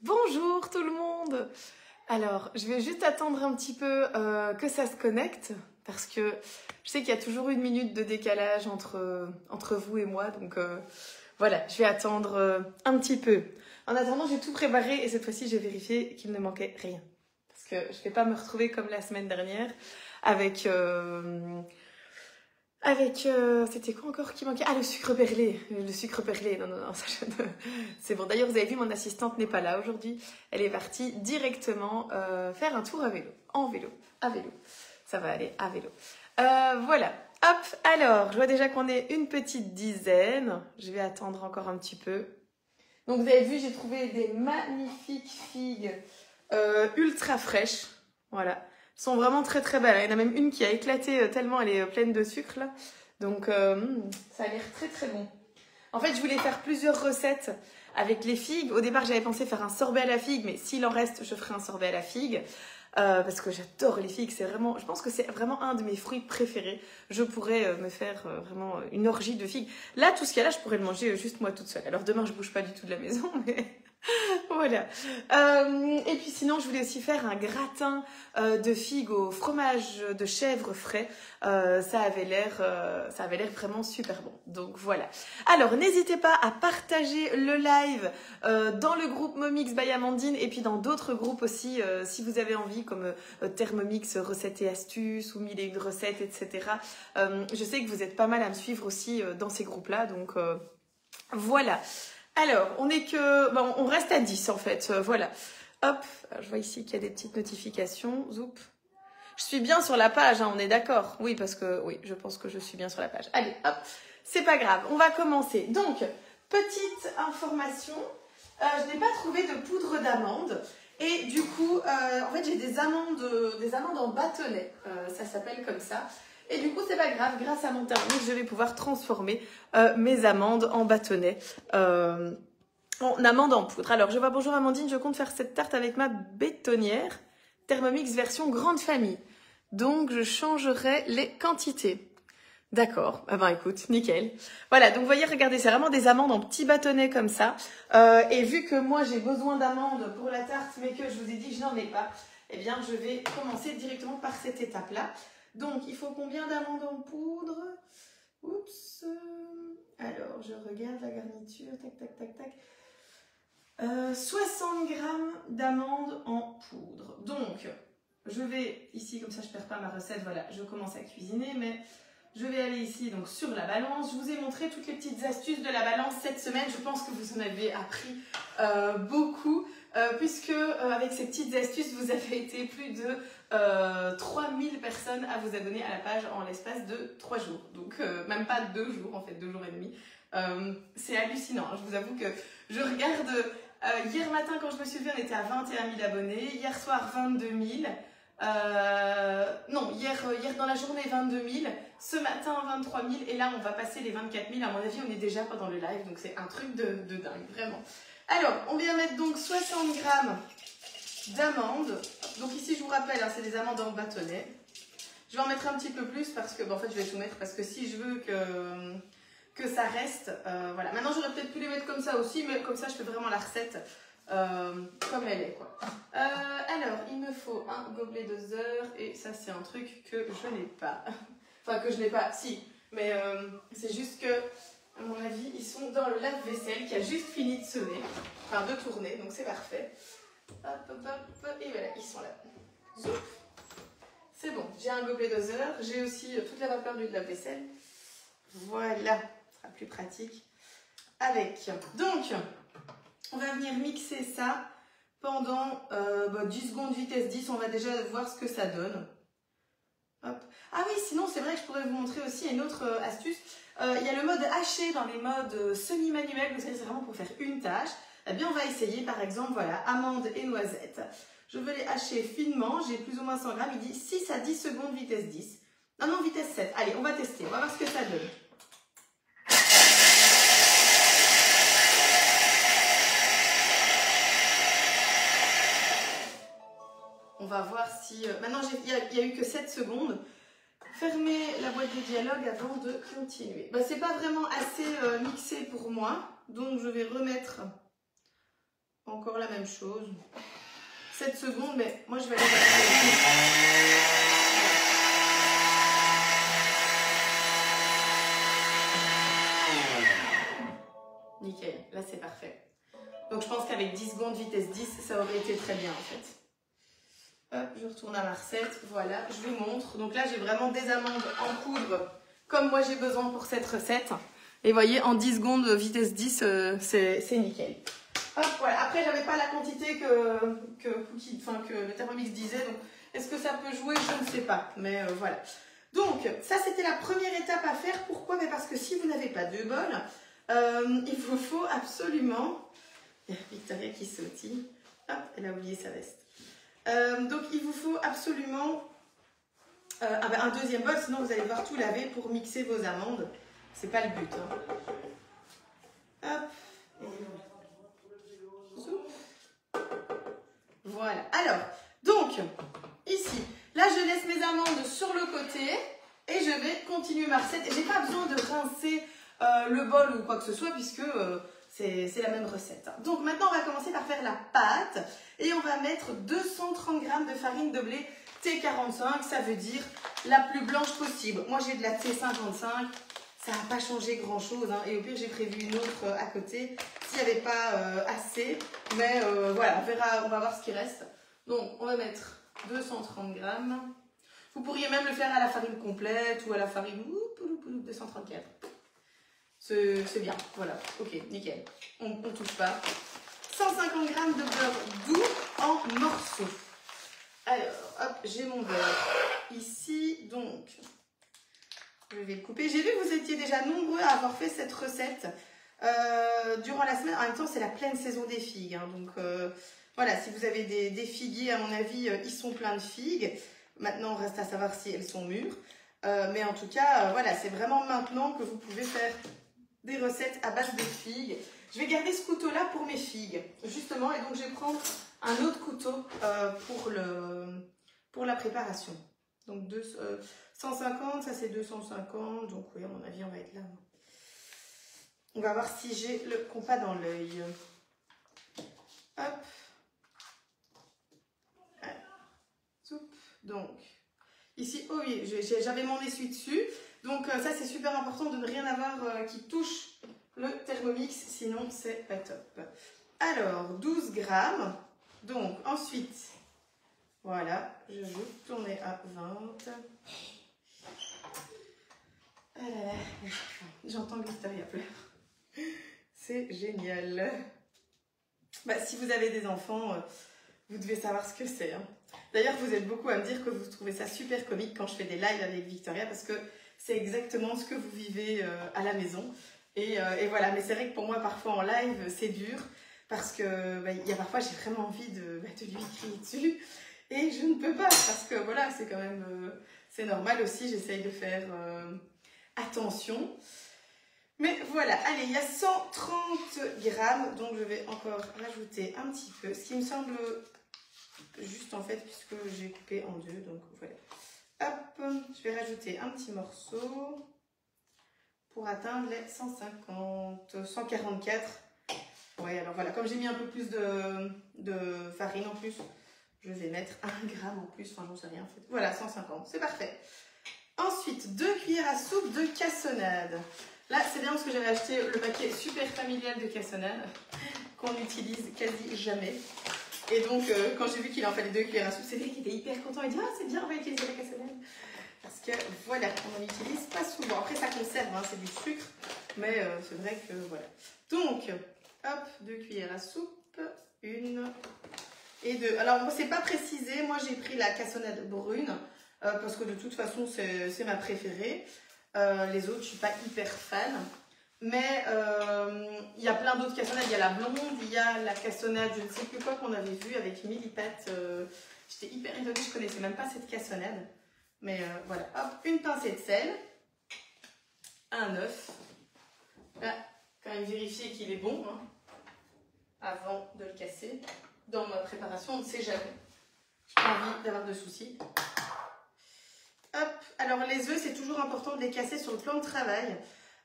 Bonjour tout le monde. Alors, je vais juste attendre un petit peu que ça se connecte parce que je sais qu'il y a toujours une minute de décalage entre vous et moi. Donc voilà, je vais attendre un petit peu. En attendant, j'ai tout préparé et cette fois-ci, j'ai vérifié qu'il ne manquait rien. Parce que je ne vais pas me retrouver comme la semaine dernière avec... c'était quoi encore qui manquait? Ah, le sucre perlé. Le sucre perlé. Non, ça, c'est bon. D'ailleurs, vous avez vu, mon assistante n'est pas là aujourd'hui. Elle est partie directement faire un tour à vélo. En vélo. À vélo. Ça va aller à vélo. Voilà. Hop. Alors, je vois déjà qu'on est une petite dizaine. Je vais attendre encore un petit peu. Donc, vous avez vu, j'ai trouvé des magnifiques figues ultra fraîches. Voilà. Sont vraiment très très belles. Il y en a même une qui a éclaté tellement elle est pleine de sucre là. Donc ça a l'air très très bon. En fait, je voulais faire plusieurs recettes avec les figues. Au départ, j'avais pensé faire un sorbet à la figue, mais s'il en reste, je ferai un sorbet à la figue. Parce que j'adore les figues, c'est vraiment, je pense que c'est vraiment un de mes fruits préférés. Je pourrais me faire vraiment une orgie de figues. Là, tout ce qu'il y a là, je pourrais le manger juste moi toute seule. Alors demain, je bouge pas du tout de la maison, mais voilà. Et puis sinon, je voulais aussi faire un gratin de figues au fromage de chèvre frais. Ça avait l'air vraiment super bon. Donc voilà. Alors, n'hésitez pas à partager le live dans le groupe Momix by Amandine et puis dans d'autres groupes aussi, si vous avez envie, comme Thermomix recettes et astuces ou 1001 recettes, etc. Je sais que vous êtes pas mal à me suivre aussi dans ces groupes-là. Donc voilà. Alors, on reste à 10 en fait, voilà. Hop, alors, je vois ici qu'il y a des petites notifications, zoup. Je suis bien sur la page, hein, on est d'accord? Oui, parce que, oui, je pense que je suis bien sur la page. Allez, hop, c'est pas grave, on va commencer. Donc, petite information, je n'ai pas trouvé de poudre d'amande. Et du coup, en fait, j'ai des amandes en bâtonnet, ça s'appelle comme ça. Et du coup, c'est pas grave, grâce à mon Thermomix, je vais pouvoir transformer mes amandes en bâtonnet, en amandes en poudre. Alors, je vois, bonjour Amandine, je compte faire cette tarte avec ma bétonnière, Thermomix version grande famille. Donc, je changerai les quantités. D'accord, ah ben écoute, nickel. Voilà, donc vous voyez, regardez, c'est vraiment des amandes en petits bâtonnets comme ça. Et vu que moi, j'ai besoin d'amandes pour la tarte, mais que je vous ai dit que je n'en ai pas, eh bien, je vais commencer directement par cette étape-là. Donc, il faut combien d'amandes en poudre? Oups. Alors, je regarde la garniture. Tac, tac, tac, tac. 60 grammes d'amandes en poudre. Donc, je vais, ici, comme ça je ne perds pas ma recette, voilà, je commence à cuisiner, mais je vais aller ici, donc, sur la balance. Je vous ai montré toutes les petites astuces de la balance cette semaine. Je pense que vous en avez appris beaucoup. Puisque avec ces petites astuces, vous avez été plus de 3000 personnes à vous abonner à la page en l'espace de 3 jours. Donc même pas 2 jours, en fait 2 jours et demi. C'est hallucinant. Je vous avoue que je regarde, hier matin quand je me suis levée, on était à 21 000 abonnés. Hier soir, 22 000. Non, hier dans la journée, 22 000. Ce matin, 23 000. Et là, on va passer les 24 000. À mon avis, on est déjà pendant le live. Donc c'est un truc de dingue, vraiment. Alors, on vient mettre donc 60 grammes d'amandes. Donc ici, je vous rappelle, hein, c'est des amandes en bâtonnet. Je vais en mettre un petit peu plus parce que, bon, en fait, je vais tout mettre parce que si je veux que ça reste, voilà. Maintenant, j'aurais peut-être pu les mettre comme ça aussi, mais comme ça, je fais vraiment la recette comme elle est, quoi. Alors, il me faut un gobelet doseur et ça, c'est un truc que je n'ai pas. Enfin, que je n'ai pas, si, mais c'est juste que... À mon avis, ils sont dans le lave-vaisselle qui a juste fini de sonner, enfin de tourner, donc c'est parfait. Hop, hop, hop, et voilà, ils sont là. Zoup. C'est bon, j'ai un gobelet doseur, j'ai aussi toute la vapeur du lave-vaisselle. Voilà, ce sera plus pratique. Avec. Donc, on va venir mixer ça pendant 10 secondes vitesse 10, on va déjà voir ce que ça donne. Hop. Ah oui, sinon c'est vrai que je pourrais vous montrer aussi une autre astuce. Il y a le mode haché dans les modes semi-manuels, vous savez, c'est vraiment pour faire une tâche. Eh bien, on va essayer, par exemple, voilà, amandes et noisettes. Je veux les hacher finement, j'ai plus ou moins 100 grammes, il dit 6 à 10 secondes, vitesse 10. Non, vitesse 7. Allez, on va tester, on va voir ce que ça donne. On va voir si... Maintenant, il n'y a eu que 7 secondes. Fermez la boîte de dialogue avant de continuer. C'est pas vraiment assez mixé pour moi, donc je vais remettre encore la même chose. 7 secondes, mais moi je vais aller. Nickel, là c'est parfait. Donc je pense qu'avec 10 secondes, vitesse 10, ça aurait été très bien en fait. Hop, je retourne à ma recette, voilà, je vous montre. Donc là j'ai vraiment des amandes en poudre, comme moi j'ai besoin pour cette recette. Et vous voyez, en 10 secondes, vitesse 10, c'est nickel. Hop, voilà. Après, j'avais pas la quantité que le Thermomix disait. Donc, est-ce que ça peut jouer? Je ne sais pas. Mais voilà. Donc, ça, c'était la première étape à faire. Pourquoi? Mais parce que si vous n'avez pas de bol, il vous faut absolument... Il y a Victoria qui sautille. Hop, elle a oublié sa veste. Donc, il vous faut absolument un deuxième bol. Sinon, vous allez devoir tout laver pour mixer vos amandes. C'est pas le but. Hein. Hop. Et voilà. Alors, donc, ici, là, je laisse mes amandes sur le côté et je vais continuer ma recette. Et j'ai pas besoin de rincer le bol ou quoi que ce soit puisque c'est la même recette. Donc, maintenant, on va commencer par faire la pâte et on va mettre 230 g de farine de blé T45. Ça veut dire la plus blanche possible. Moi, j'ai de la T55. Ça n'a pas changé grand chose, hein. Et au pire j'ai prévu une autre à côté s'il n'y avait pas assez, mais voilà, on verra, on va voir ce qui reste. Donc on va mettre 230 g. Vous pourriez même le faire à la farine complète ou à la farine 234. C'est bien, voilà, ok, nickel, on ne touche pas. 150 g de beurre doux en morceaux. Alors, hop, j'ai mon beurre ici, donc... Je vais le couper. J'ai vu que vous étiez déjà nombreux à avoir fait cette recette durant la semaine. En même temps, c'est la pleine saison des figues. Hein. Donc, voilà, si vous avez des figuiers, à mon avis, ils sont pleins de figues. Maintenant, on reste à savoir si elles sont mûres. Mais en tout cas, voilà, c'est vraiment maintenant que vous pouvez faire des recettes à base de figues. Je vais garder ce couteau-là pour mes figues, justement. Et donc, je vais prendre un autre couteau pour la préparation. Donc, 150, ça c'est 250, donc oui, à mon avis, on va être là. On va voir si j'ai le compas dans l'œil. Hop. Voilà. Soup. Donc, ici, oh oui, j'avais mon essuie-dessus. Donc, ça c'est super important de ne rien avoir qui touche le Thermomix, sinon c'est pas top. Alors, 12 grammes. Donc, ensuite, voilà, je vais tourner à 20. Ah là là, j'entends Victoria pleurer. C'est génial. Bah, si vous avez des enfants, vous devez savoir ce que c'est. Hein. D'ailleurs, vous êtes beaucoup à me dire que vous trouvez ça super comique quand je fais des lives avec Victoria parce que c'est exactement ce que vous vivez à la maison. Et voilà, mais c'est vrai que pour moi, parfois en live, c'est dur parce que bah, y a parfois, j'ai vraiment envie de lui crier dessus et je ne peux pas parce que voilà, c'est quand même... c'est normal aussi, j'essaye de faire... attention, mais voilà, allez, il y a 130 grammes, donc je vais encore rajouter un petit peu, ce qui me semble juste en fait, puisque j'ai coupé en deux, donc voilà. Hop, je vais rajouter un petit morceau pour atteindre les 144. Ouais, alors voilà, comme j'ai mis un peu plus de farine en plus, je vais mettre 1 gramme en plus, enfin j'en sais rien en fait. Voilà, 150, c'est parfait. Ensuite, 2 cuillères à soupe de cassonade. Là, c'est bien parce que j'avais acheté le paquet super familial de cassonade qu'on n'utilise quasi jamais. Et donc, quand j'ai vu qu'il en fallait 2 cuillères à soupe, c'est vrai qu'il était hyper content. Il dit « Ah, c'est bien, on va utiliser la cassonade. » Parce que, voilà, on n'en utilise pas souvent. Après, ça conserve, hein, c'est du sucre. Mais c'est vrai que, voilà. Donc, hop, 2 cuillères à soupe. 1 et 2. Alors, moi, c'est pas précisé. Moi, j'ai pris la cassonade brune. Parce que de toute façon, c'est ma préférée. Les autres, je ne suis pas hyper fan. Mais il y a plein d'autres cassonades. Il y a la blonde, il y a la cassonade, je ne sais plus quoi qu'on avait vu avec Millipat. J'étais hyper étonnée, je ne connaissais même pas cette cassonade. Mais voilà, hop, une pincée de sel. Un œuf. Là, quand même vérifier qu'il est bon, hein, avant de le casser. Dans ma préparation, on ne sait jamais. Je n'ai pas envie d'avoir de soucis. Hop, alors les œufs, c'est toujours important de les casser sur le plan de travail.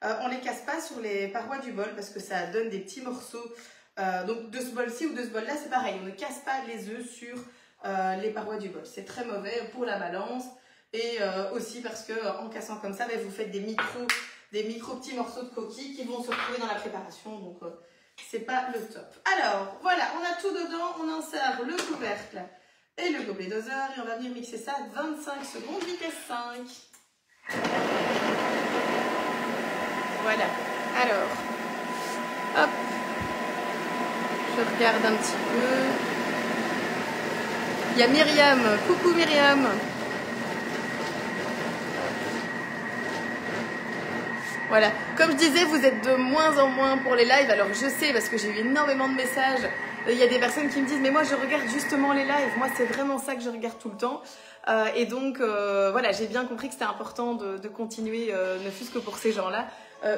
On ne les casse pas sur les parois du bol parce que ça donne des petits morceaux Donc de ce bol-ci ou de ce bol-là, c'est pareil. On ne casse pas les œufs sur les parois du bol. C'est très mauvais pour la balance. Et aussi parce que en cassant comme ça, vous faites des micro petits morceaux de coquilles qui vont se retrouver dans la préparation. Donc c'est pas le top. Alors voilà, on a tout dedans. On insère le couvercle et le gobelet doseur. Et on va venir mixer ça à 25 secondes, vitesse 5. Voilà. Alors, hop. Je regarde un petit peu. Il y a Myriam. Coucou Myriam. Voilà. Comme je disais, vous êtes de moins en moins pour les lives. Alors je sais parce que j'ai eu énormément de messages. Il y a des personnes qui me disent mais moi je regarde justement les lives. Moi c'est vraiment ça que je regarde tout le temps. Et donc voilà, j'ai bien compris que c'était important de continuer, ne fût-ce que pour ces gens-là.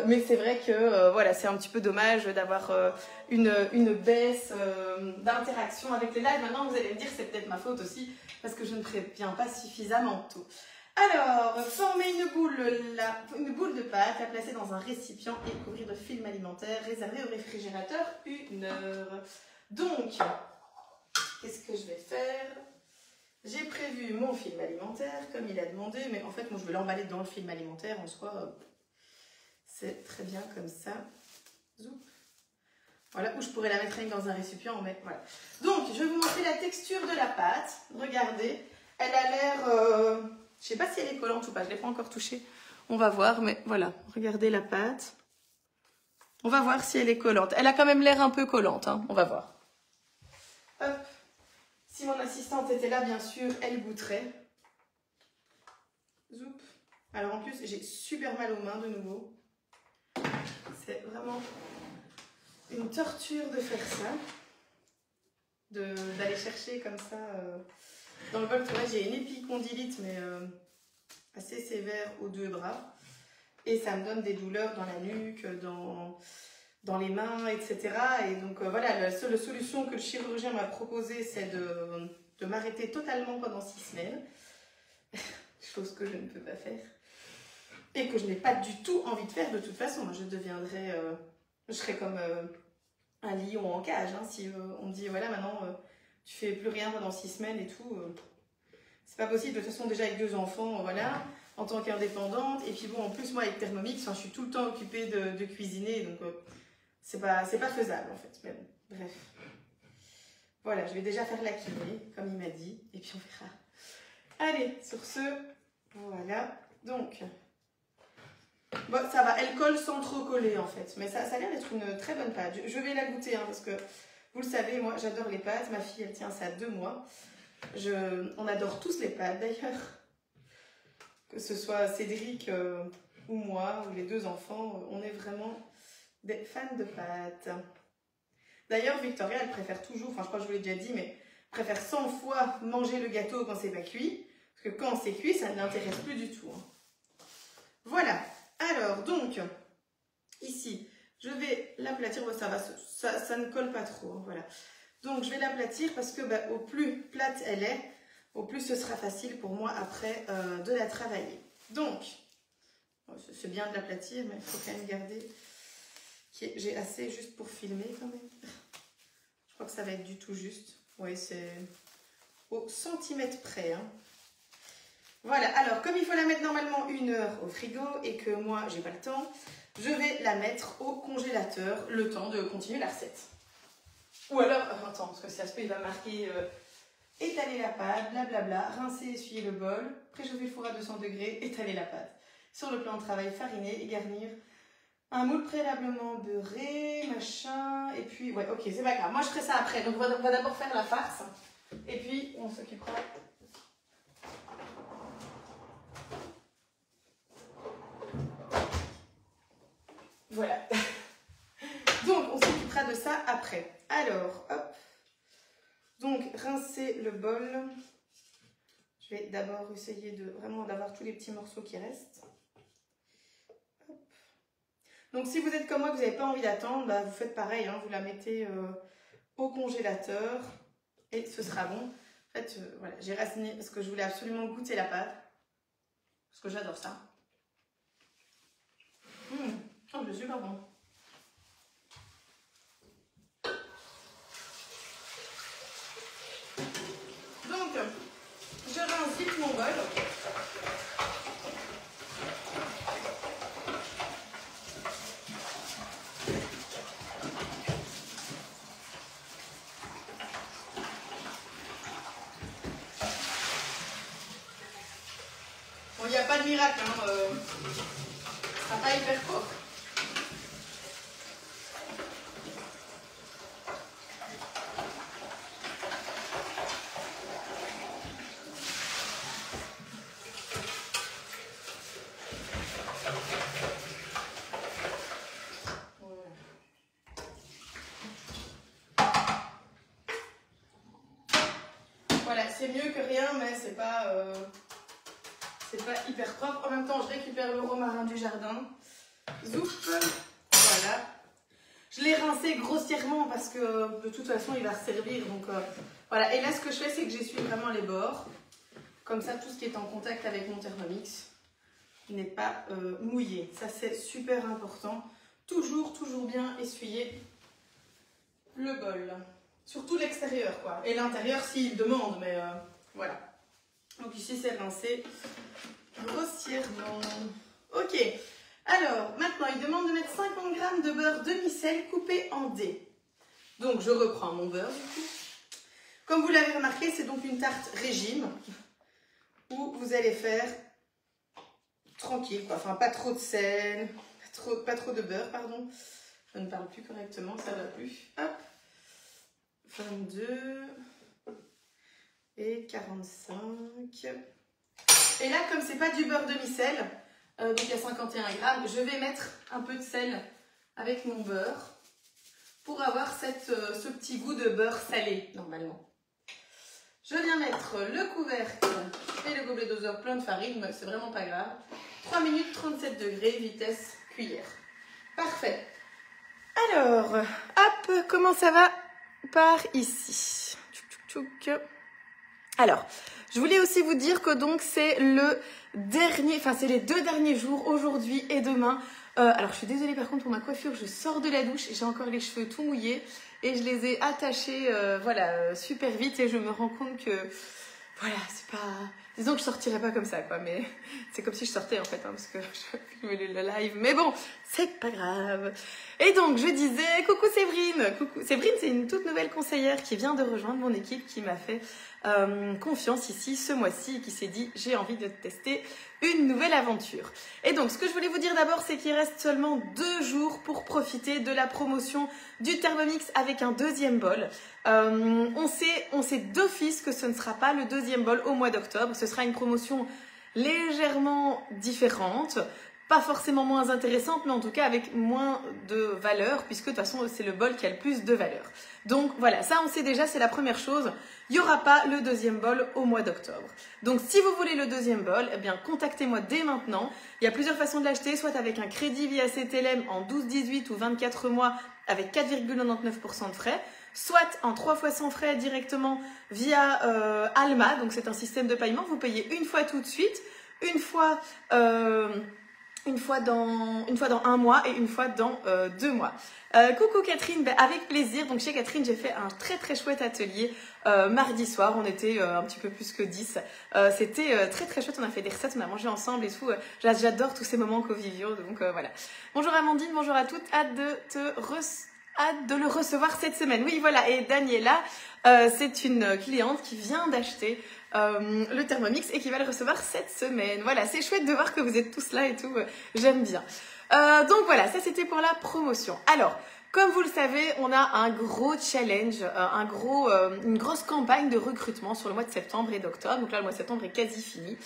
Mais c'est vrai que voilà, c'est un petit peu dommage d'avoir une baisse d'interaction avec les lives. Maintenant, vous allez me dire, c'est peut-être ma faute aussi, parce que je ne préviens pas suffisamment tôt. Alors, former une boule de pâte, la placer dans un récipient et couvrir de film alimentaire réservé au réfrigérateur 1 heure. Donc, qu'est-ce que je vais faire? J'ai prévu mon film alimentaire, comme il a demandé, mais en fait, moi, je vais l'emballer dans le film alimentaire en soi. C'est très bien comme ça. Zoup. Voilà, ou je pourrais la mettre dans un récipient, mais voilà. Donc, je vais vous montrer la texture de la pâte. Regardez, elle a l'air... je sais pas si elle est collante ou pas, je ne l'ai pas encore touchée. On va voir, mais voilà, regardez la pâte. On va voir si elle est collante. Elle a quand même l'air un peu collante, hein. On va voir. Hop. Si mon assistante était là, bien sûr, elle goûterait. Zoup. Alors en plus, j'ai super mal aux mains de nouveau. C'est vraiment une torture de faire ça. D'aller chercher comme ça dans le bol. Tu vois, j'ai une épicondylite, mais assez sévère aux 2 bras. Et ça me donne des douleurs dans la nuque, dans les mains, etc. Et donc voilà, la seule solution que le chirurgien m'a proposée, c'est de m'arrêter totalement pendant 6 semaines. Chose que je ne peux pas faire. Et que je n'ai pas du tout envie de faire de toute façon. Moi, je serais comme un lion en cage. Hein, si on me dit, voilà, maintenant, tu fais plus rien pendant 6 semaines et tout. C'est pas possible. De toute façon, déjà avec 2 enfants, voilà, en tant qu'indépendante. Et puis bon, en plus, moi, avec Thermomix, je suis tout le temps occupée de cuisiner. Donc, c'est pas faisable, en fait. Mais bon, bref. Voilà, je vais déjà faire la kiné, comme il m'a dit. Et puis, on verra. Allez, sur ce, voilà. Donc... bon, ça va, elle colle sans trop coller en fait, mais ça a l'air d'être une très bonne pâte. Je vais la goûter hein, parce que vous le savez, moi j'adore les pâtes. Ma fille elle tient ça 2 mois. On adore tous les pâtes d'ailleurs, que ce soit Cédric ou moi ou les 2 enfants, on est vraiment des fans de pâtes. D'ailleurs, Victoria elle préfère toujours, enfin je crois que je vous l'ai déjà dit, mais préfère 100 fois manger le gâteau quand c'est pas cuit, parce que quand c'est cuit ça ne l'intéresse plus du tout. Hein. Voilà. Alors, donc, ici, je vais l'aplatir. Bon, ça va, ça ne colle pas trop. Hein, voilà. Donc, je vais l'aplatir parce que au plus plate elle est, au plus ce sera facile pour moi après de la travailler. Donc, c'est bien de l'aplatir, mais il faut quand même garder. J'ai assez juste pour filmer quand même. Je crois que ça va être du tout juste. Oui, c'est au centimètre près. Hein. Voilà, alors comme il faut la mettre normalement 1 heure au frigo et que moi j'ai pas le temps, je vais la mettre au congélateur le temps de continuer la recette. Ou alors, attends, parce que ça se peut, il va marquer étaler la pâte, blablabla, rincer, essuyer le bol, préchauffer le four à 200 degrés, étaler la pâte. Sur le plan de travail, fariner et garnir un moule préalablement beurré, machin, et puis, ouais, ok, c'est pas grave. Moi je ferai ça après, donc on va d'abord faire la farce et puis on s'occupera. Voilà. Donc, on s'occupera de ça après. Alors, hop. Donc, rincer le bol. Je vais d'abord essayer de vraiment d'avoir tous les petits morceaux qui restent. Hop. Donc, si vous êtes comme moi, que vous n'avez pas envie d'attendre, vous faites pareil. Hein, vous la mettez au congélateur et ce sera bon. En fait, voilà, j'ai raciné parce que je voulais absolument goûter la pâte. Parce que j'adore ça. Oh, c'est super bon. pas de miracle, hein, ce sera pas hyper propre. Voilà, c'est mieux que rien, mais c'est pas hyper propre. En même temps, je récupère le romarin du jardin. Zouf, voilà. Je l'ai rincé grossièrement parce que de toute façon, il va resservir. Donc voilà. Et là, ce que je fais, c'est que j'essuie vraiment les bords. Comme ça, tout ce qui est en contact avec mon Thermomix n'est pas mouillé. Ça, c'est super important. Toujours bien essuyer le bol. Surtout l'extérieur, quoi. Et l'intérieur, s'il demande, mais voilà. Donc ici, c'est rincé grossièrement. Ok. Alors, maintenant, il demande de mettre 50 g de beurre demi-sel coupé en dés. Donc, je reprends mon beurre, du coup. Comme vous l'avez remarqué, c'est donc une tarte régime où vous allez faire tranquille, quoi. Enfin, pas trop de sel, pas trop de beurre, pardon. Je ne parle plus correctement, ça va plus. Hop. 22 et 45. Et là, comme c'est pas du beurre demi-sel, donc il y a 51 g, je vais mettre un peu de sel avec mon beurre pour avoir ce petit goût de beurre salé, normalement. Je viens mettre le couvercle et le gobelet doseur plein de farine, mais c'est vraiment pas grave. 3 minutes 37 degrés, vitesse cuillère. Parfait. Alors, hop, comment ça va par ici? Alors, je voulais aussi vous dire que donc c'est c'est les 2 derniers jours, aujourd'hui et demain. Alors, je suis désolée par contre pour ma coiffure, je sors de la douche, j'ai encore les cheveux tout mouillés et je les ai attachés, voilà, super vite et je me rends compte que, voilà, c'est pas... Disons que je sortirais pas comme ça, quoi, mais c'est comme si je sortais en fait, hein, parce que je filmais le live. Mais bon, c'est pas grave. Et donc, je disais, coucou Séverine. Coucou. Séverine, c'est une toute nouvelle conseillère qui vient de rejoindre mon équipe, qui m'a fait confiance ici ce mois-ci et qui s'est dit, j'ai envie de tester une nouvelle aventure. Et donc, ce que je voulais vous dire d'abord, c'est qu'il reste seulement 2 jours pour profiter de la promotion du Thermomix avec un deuxième bol. On sait d'office que ce ne sera pas le deuxième bol au mois d'octobre. Ce sera une promotion légèrement différente, pas forcément moins intéressante, mais en tout cas avec moins de valeur, puisque de toute façon c'est le bol qui a le plus de valeur. Donc voilà, ça on sait déjà, c'est la première chose. Il n'y aura pas le deuxième bol au mois d'octobre. Donc si vous voulez le deuxième bol, eh bien contactez-moi dès maintenant. Il y a plusieurs façons de l'acheter, soit avec un crédit via CTLM en 12, 18 ou 24 mois avec 4,99% de frais, soit en 3 fois sans frais directement via Alma, donc c'est un système de paiement, vous payez une fois tout de suite, une fois dans 1 mois et une fois dans 2 mois. Coucou Catherine, ben, avec plaisir. Donc chez Catherine, j'ai fait un très chouette atelier mardi soir. On était un petit peu plus que 10. C'était très chouette. On a fait des recettes, on a mangé ensemble et tout. J'adore tous ces moments conviviaux. Donc voilà. Bonjour Amandine, bonjour à toutes. Hâte de le recevoir cette semaine. Oui, voilà. Et Daniela, c'est une cliente qui vient d'acheter le Thermomix et qui va le recevoir cette semaine. Voilà, c'est chouette de voir que vous êtes tous là et tout. J'aime bien. Donc voilà, ça c'était pour la promotion. Alors, comme vous le savez, on a un gros challenge, une grosse campagne de recrutement sur le mois de septembre et d'octobre. Donc là, le mois de septembre est quasi fini.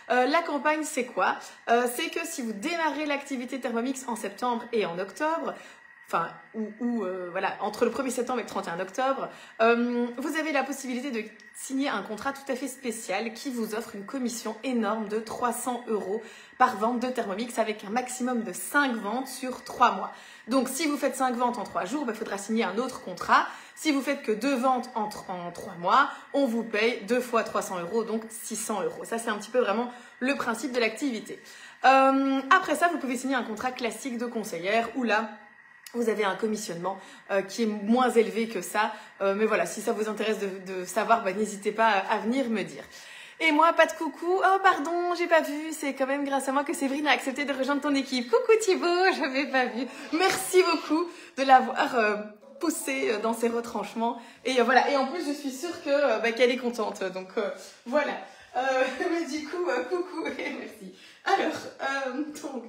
La campagne, c'est quoi? C'est que si vous démarrez l'activité Thermomix en septembre et en octobre, voilà, entre le 1er septembre et le 31 octobre, vous avez la possibilité de signer un contrat tout à fait spécial qui vous offre une commission énorme de 300 € par vente de Thermomix avec un maximum de 5 ventes sur 3 mois. Donc, si vous faites 5 ventes en 3 jours, il faudra signer un autre contrat. Si vous faites que 2 ventes en 3 mois, on vous paye 2 fois 300 €, donc 600 €. Ça, c'est un petit peu vraiment le principe de l'activité. Après ça, vous pouvez signer un contrat classique de conseillère où là, vous avez un commissionnement qui est moins élevé que ça. Mais voilà, si ça vous intéresse de savoir, n'hésitez pas à venir me dire. Et moi, pas de coucou. Oh, pardon, j'ai pas vu. C'est quand même grâce à moi que Séverine a accepté de rejoindre ton équipe. Coucou Thibaut, j'avais pas vu. Merci beaucoup de l'avoir poussé dans ses retranchements. Et voilà. Et en plus, je suis sûre qu'elle est contente. Donc voilà. Mais du coup, coucou et merci. Alors, donc,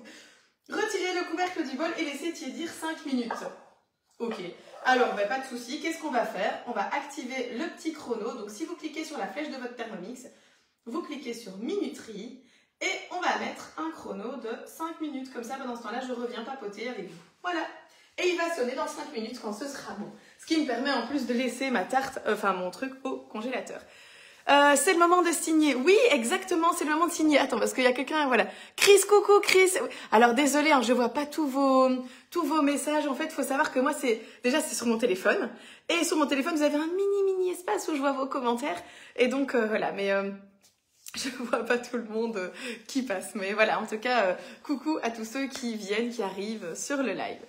retirez le couvercle du bol et laissez tiédir 5 minutes. Ok. Alors, pas de souci. Qu'est-ce qu'on va faire? On va activer le petit chrono. Donc, si vous cliquez sur la flèche de votre Thermomix, vous cliquez sur minuterie et on va mettre un chrono de 5 minutes. Comme ça, pendant ce temps-là, je reviens papoter avec vous. Voilà. Et il va sonner dans 5 minutes quand ce sera bon. Ce qui me permet en plus de laisser ma tarte, enfin mon truc au congélateur. C'est le moment de signer. Oui, exactement, c'est le moment de signer. Attends, parce qu'il y a quelqu'un, voilà. Chris, coucou, Chris. Alors, désolé, hein, je vois pas tous vos messages. En fait, il faut savoir que moi, c'est sur mon téléphone. Et sur mon téléphone, vous avez un mini espace où je vois vos commentaires. Et donc, voilà, mais je vois pas tout le monde qui passe. Mais voilà, en tout cas, coucou à tous ceux qui viennent, qui arrivent sur le live.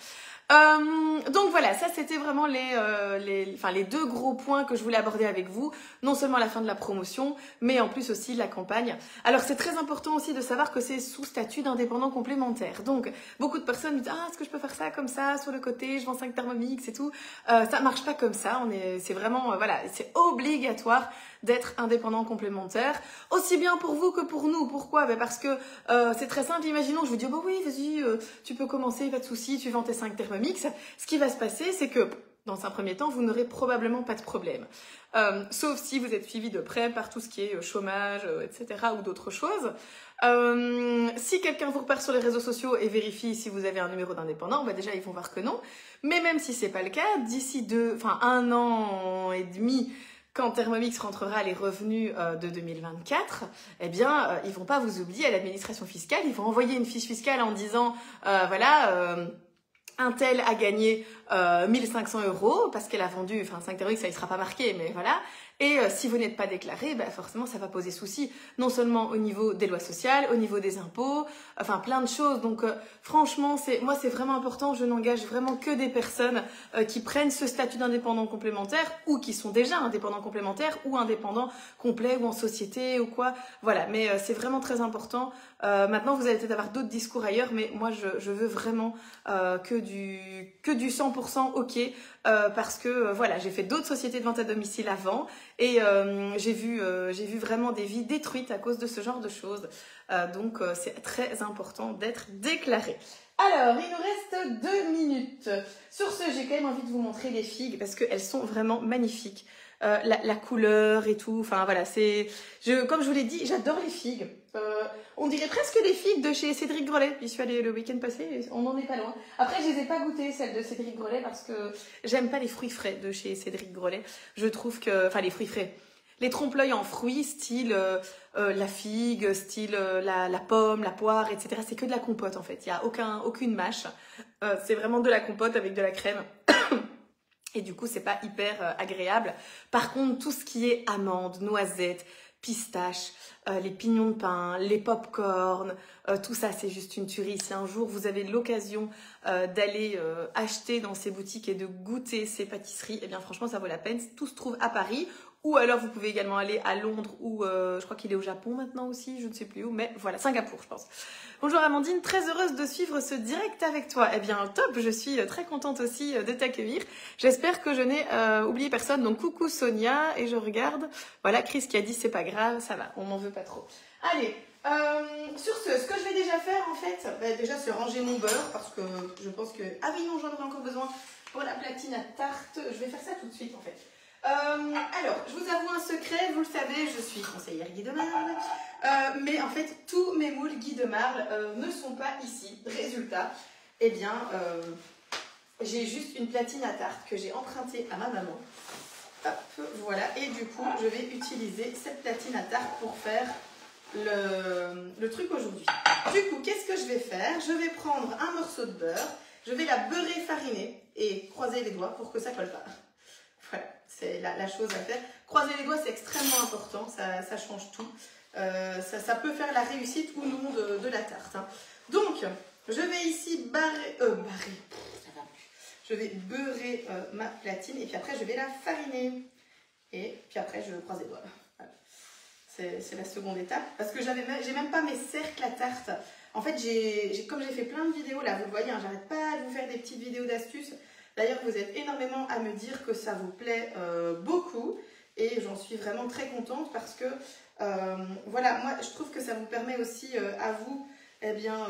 Donc voilà, ça c'était vraiment les deux gros points que je voulais aborder avec vous. Non seulement la fin de la promotion, mais en plus aussi la campagne. Alors c'est très important aussi de savoir que c'est sous statut d'indépendant complémentaire. Donc beaucoup de personnes me disent « Ah, est-ce que je peux faire ça comme ça, sur le côté, je vends 5 Thermomix et tout ». Ça marche pas comme ça, c'est vraiment, voilà, c'est obligatoire d'être indépendant complémentaire, aussi bien pour vous que pour nous. Pourquoi? Parce que c'est très simple. Imaginons que je vous dis « oui, vas-y, tu peux commencer, pas de souci, tu vends tes 5 Thermomix ». Ce qui va se passer, c'est que dans un premier temps, vous n'aurez probablement pas de problème. Sauf si vous êtes suivi de près par tout ce qui est chômage, etc. ou d'autres choses. Si quelqu'un vous repère sur les réseaux sociaux et vérifie si vous avez un numéro d'indépendant, déjà ils vont voir que non. Mais même si c'est pas le cas, d'ici 1 an et demi, quand Thermomix rentrera les revenus de 2024, eh bien, ils vont pas vous oublier à l'administration fiscale. Ils vont envoyer une fiche fiscale en disant, un tel a gagné 1500 € parce qu'elle a vendu, 5 Thermomix, ça ne sera pas marqué, mais voilà. Et si vous n'êtes pas déclaré, forcément, ça va poser souci. Non seulement au niveau des lois sociales, au niveau des impôts, plein de choses. Donc, franchement, moi, c'est vraiment important. Je n'engage vraiment que des personnes qui prennent ce statut d'indépendant complémentaire ou qui sont déjà indépendants complémentaires ou indépendants complets ou en société ou quoi. Voilà, mais c'est vraiment très important. Maintenant, vous allez peut-être avoir d'autres discours ailleurs, mais moi, je veux vraiment que du 100% OK parce que, voilà, j'ai fait d'autres sociétés de vente à domicile avant et j'ai vu vraiment des vies détruites à cause de ce genre de choses. Donc, c'est très important d'être déclaré. Alors, il nous reste 2 minutes. Sur ce, j'ai quand même envie de vous montrer les figues parce qu'elles sont vraiment magnifiques. La couleur et tout, voilà, comme je vous l'ai dit, j'adore les figues. On dirait presque les figues de chez Cédric Grolet. J'y suis allée le week-end passé, et on n'en est pas loin. Après, je les ai pas goûtées, celles de Cédric Grolet, parce que j'aime pas les fruits frais de chez Cédric Grolet. Je trouve que, les fruits frais, les trompe-l'œil en fruits, style la figue, style la pomme, la poire, etc. C'est que de la compote en fait. Il y a aucune mâche. C'est vraiment de la compote avec de la crème. Et du coup, c'est pas hyper agréable. Par contre, tout ce qui est amandes, noisettes, pistaches, les pignons de pain, les pop-corn, tout ça, c'est juste une tuerie. Si un jour vous avez l'occasion d'aller acheter dans ces boutiques et de goûter ces pâtisseries, eh bien franchement, ça vaut la peine. Tout se trouve à Paris. Ou alors, vous pouvez également aller à Londres ou je crois qu'il est au Japon maintenant aussi, je ne sais plus où, mais voilà, Singapour, je pense. Bonjour Amandine, très heureuse de suivre ce direct avec toi. Eh bien, top, je suis très contente aussi de t'accueillir. J'espère que je n'ai oublié personne. Donc, coucou Sonia, et je regarde. Voilà, Chris qui a dit c'est pas grave, ça va, on m'en veut pas trop. Allez, sur ce que je vais déjà faire en fait, déjà c'est ranger mon beurre parce que je pense que... Ah oui, non, j'en aurai encore besoin pour la platine à tarte. Je vais faire ça tout de suite en fait. Alors, je vous avoue un secret, vous le savez, je suis conseillère Guy de Marle, mais en fait, tous mes moules Guy de Marle ne sont pas ici. Résultat, eh bien, j'ai juste une platine à tarte que j'ai empruntée à ma maman. Hop, voilà, et du coup, je vais utiliser cette platine à tarte pour faire le truc aujourd'hui. Du coup, qu'est-ce que je vais faire? Je vais prendre un morceau de beurre, je vais la beurrer farinée et croiser les doigts pour que ça colle pas. Voilà, c'est la chose à faire. Croiser les doigts, c'est extrêmement important, ça change tout. Ça peut faire la réussite ou non de la tarte. Hein. Donc, je vais ici je vais beurrer ma platine et puis après, je vais la fariner. Et puis après, je croise les doigts. Voilà. C'est la seconde étape. Parce que j'ai même pas mes cercles à tarte. En fait, comme j'ai fait plein de vidéos, là, vous le voyez, hein, j'arrête pas de vous faire des petites vidéos d'astuces. D'ailleurs, vous êtes énormément à me dire que ça vous plaît beaucoup. Et j'en suis vraiment très contente parce que, voilà, moi je trouve que ça vous permet aussi à vous eh bien,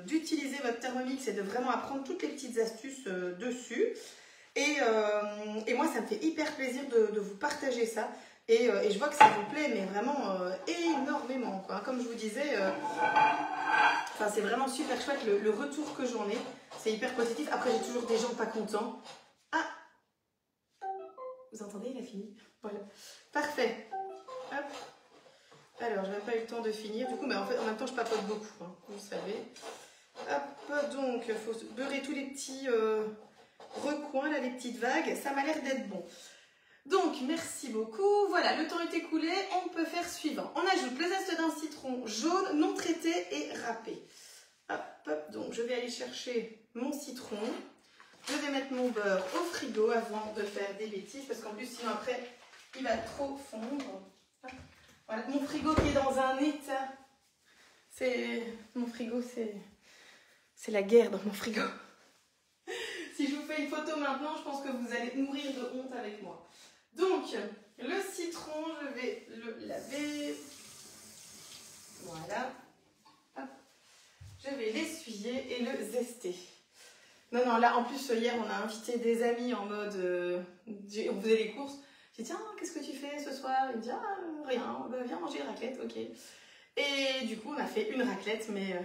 d'utiliser votre Thermomix et de vraiment apprendre toutes les petites astuces dessus. Et moi, ça me fait hyper plaisir de vous partager ça. Et je vois que ça vous plaît, mais vraiment énormément, quoi. Comme je vous disais, c'est vraiment super chouette le retour que j'en ai. C'est hyper positif. Après, j'ai toujours des gens pas contents. Ah, vous entendez, il a fini. Voilà. Parfait. Hop. Alors, je n'ai même pas eu le temps de finir. Du coup, mais en fait, en même temps, je papote beaucoup, hein, vous savez. Hop, donc, il faut beurrer tous les petits recoins, là, les petites vagues. Ça m'a l'air d'être bon. Donc, merci beaucoup. Voilà, le temps est écoulé. On peut faire suivant. On ajoute le zeste d'un citron jaune, non traité et râpé. Hop, hop. Donc, je vais aller chercher mon citron. Je vais mettre mon beurre au frigo avant de faire des bêtises. Parce qu'en plus, sinon, après, il va trop fondre. Hop. Voilà, mon frigo qui est dans un état. Mon frigo, c'est la guerre dans mon frigo. Si je vous fais une photo maintenant, je pense que vous allez mourir de honte avec moi. Donc, le citron, je vais le laver. Voilà. Hop. Je vais l'essuyer et le zester. Non, non, là, en plus, hier, on a invité des amis en mode... on faisait les courses. J'ai dit, tiens, qu'est-ce que tu fais ce soir? Il me dit, ah, rien, bah, viens manger une raclette, ok. Et du coup, on a fait une raclette, mais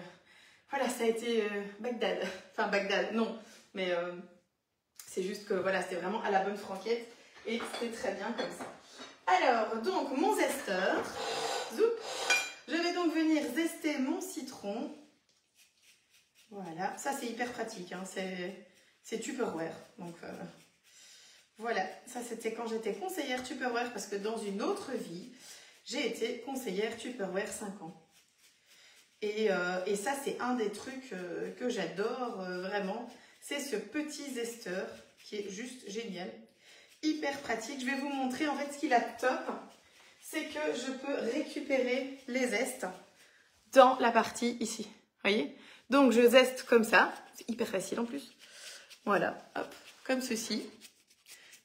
voilà, ça a été Bagdad. Enfin, Bagdad, non, mais c'est juste que voilà, c'était vraiment à la bonne franquette et c'était très bien comme ça. Alors, donc, mon zesteur, zoup, je vais donc venir zester mon citron. Voilà, ça c'est hyper pratique, hein, c'est Tupperware, donc... Voilà, ça c'était quand j'étais conseillère Tupperware parce que dans une autre vie, j'ai été conseillère Tupperware 5 ans. Et ça c'est un des trucs que j'adore vraiment, c'est ce petit zesteur qui est juste génial, hyper pratique. Je vais vous montrer en fait ce qu'il a de top, c'est que je peux récupérer les zestes dans la partie ici, voyez. Donc je zeste comme ça, c'est hyper facile en plus, voilà, hop, comme ceci.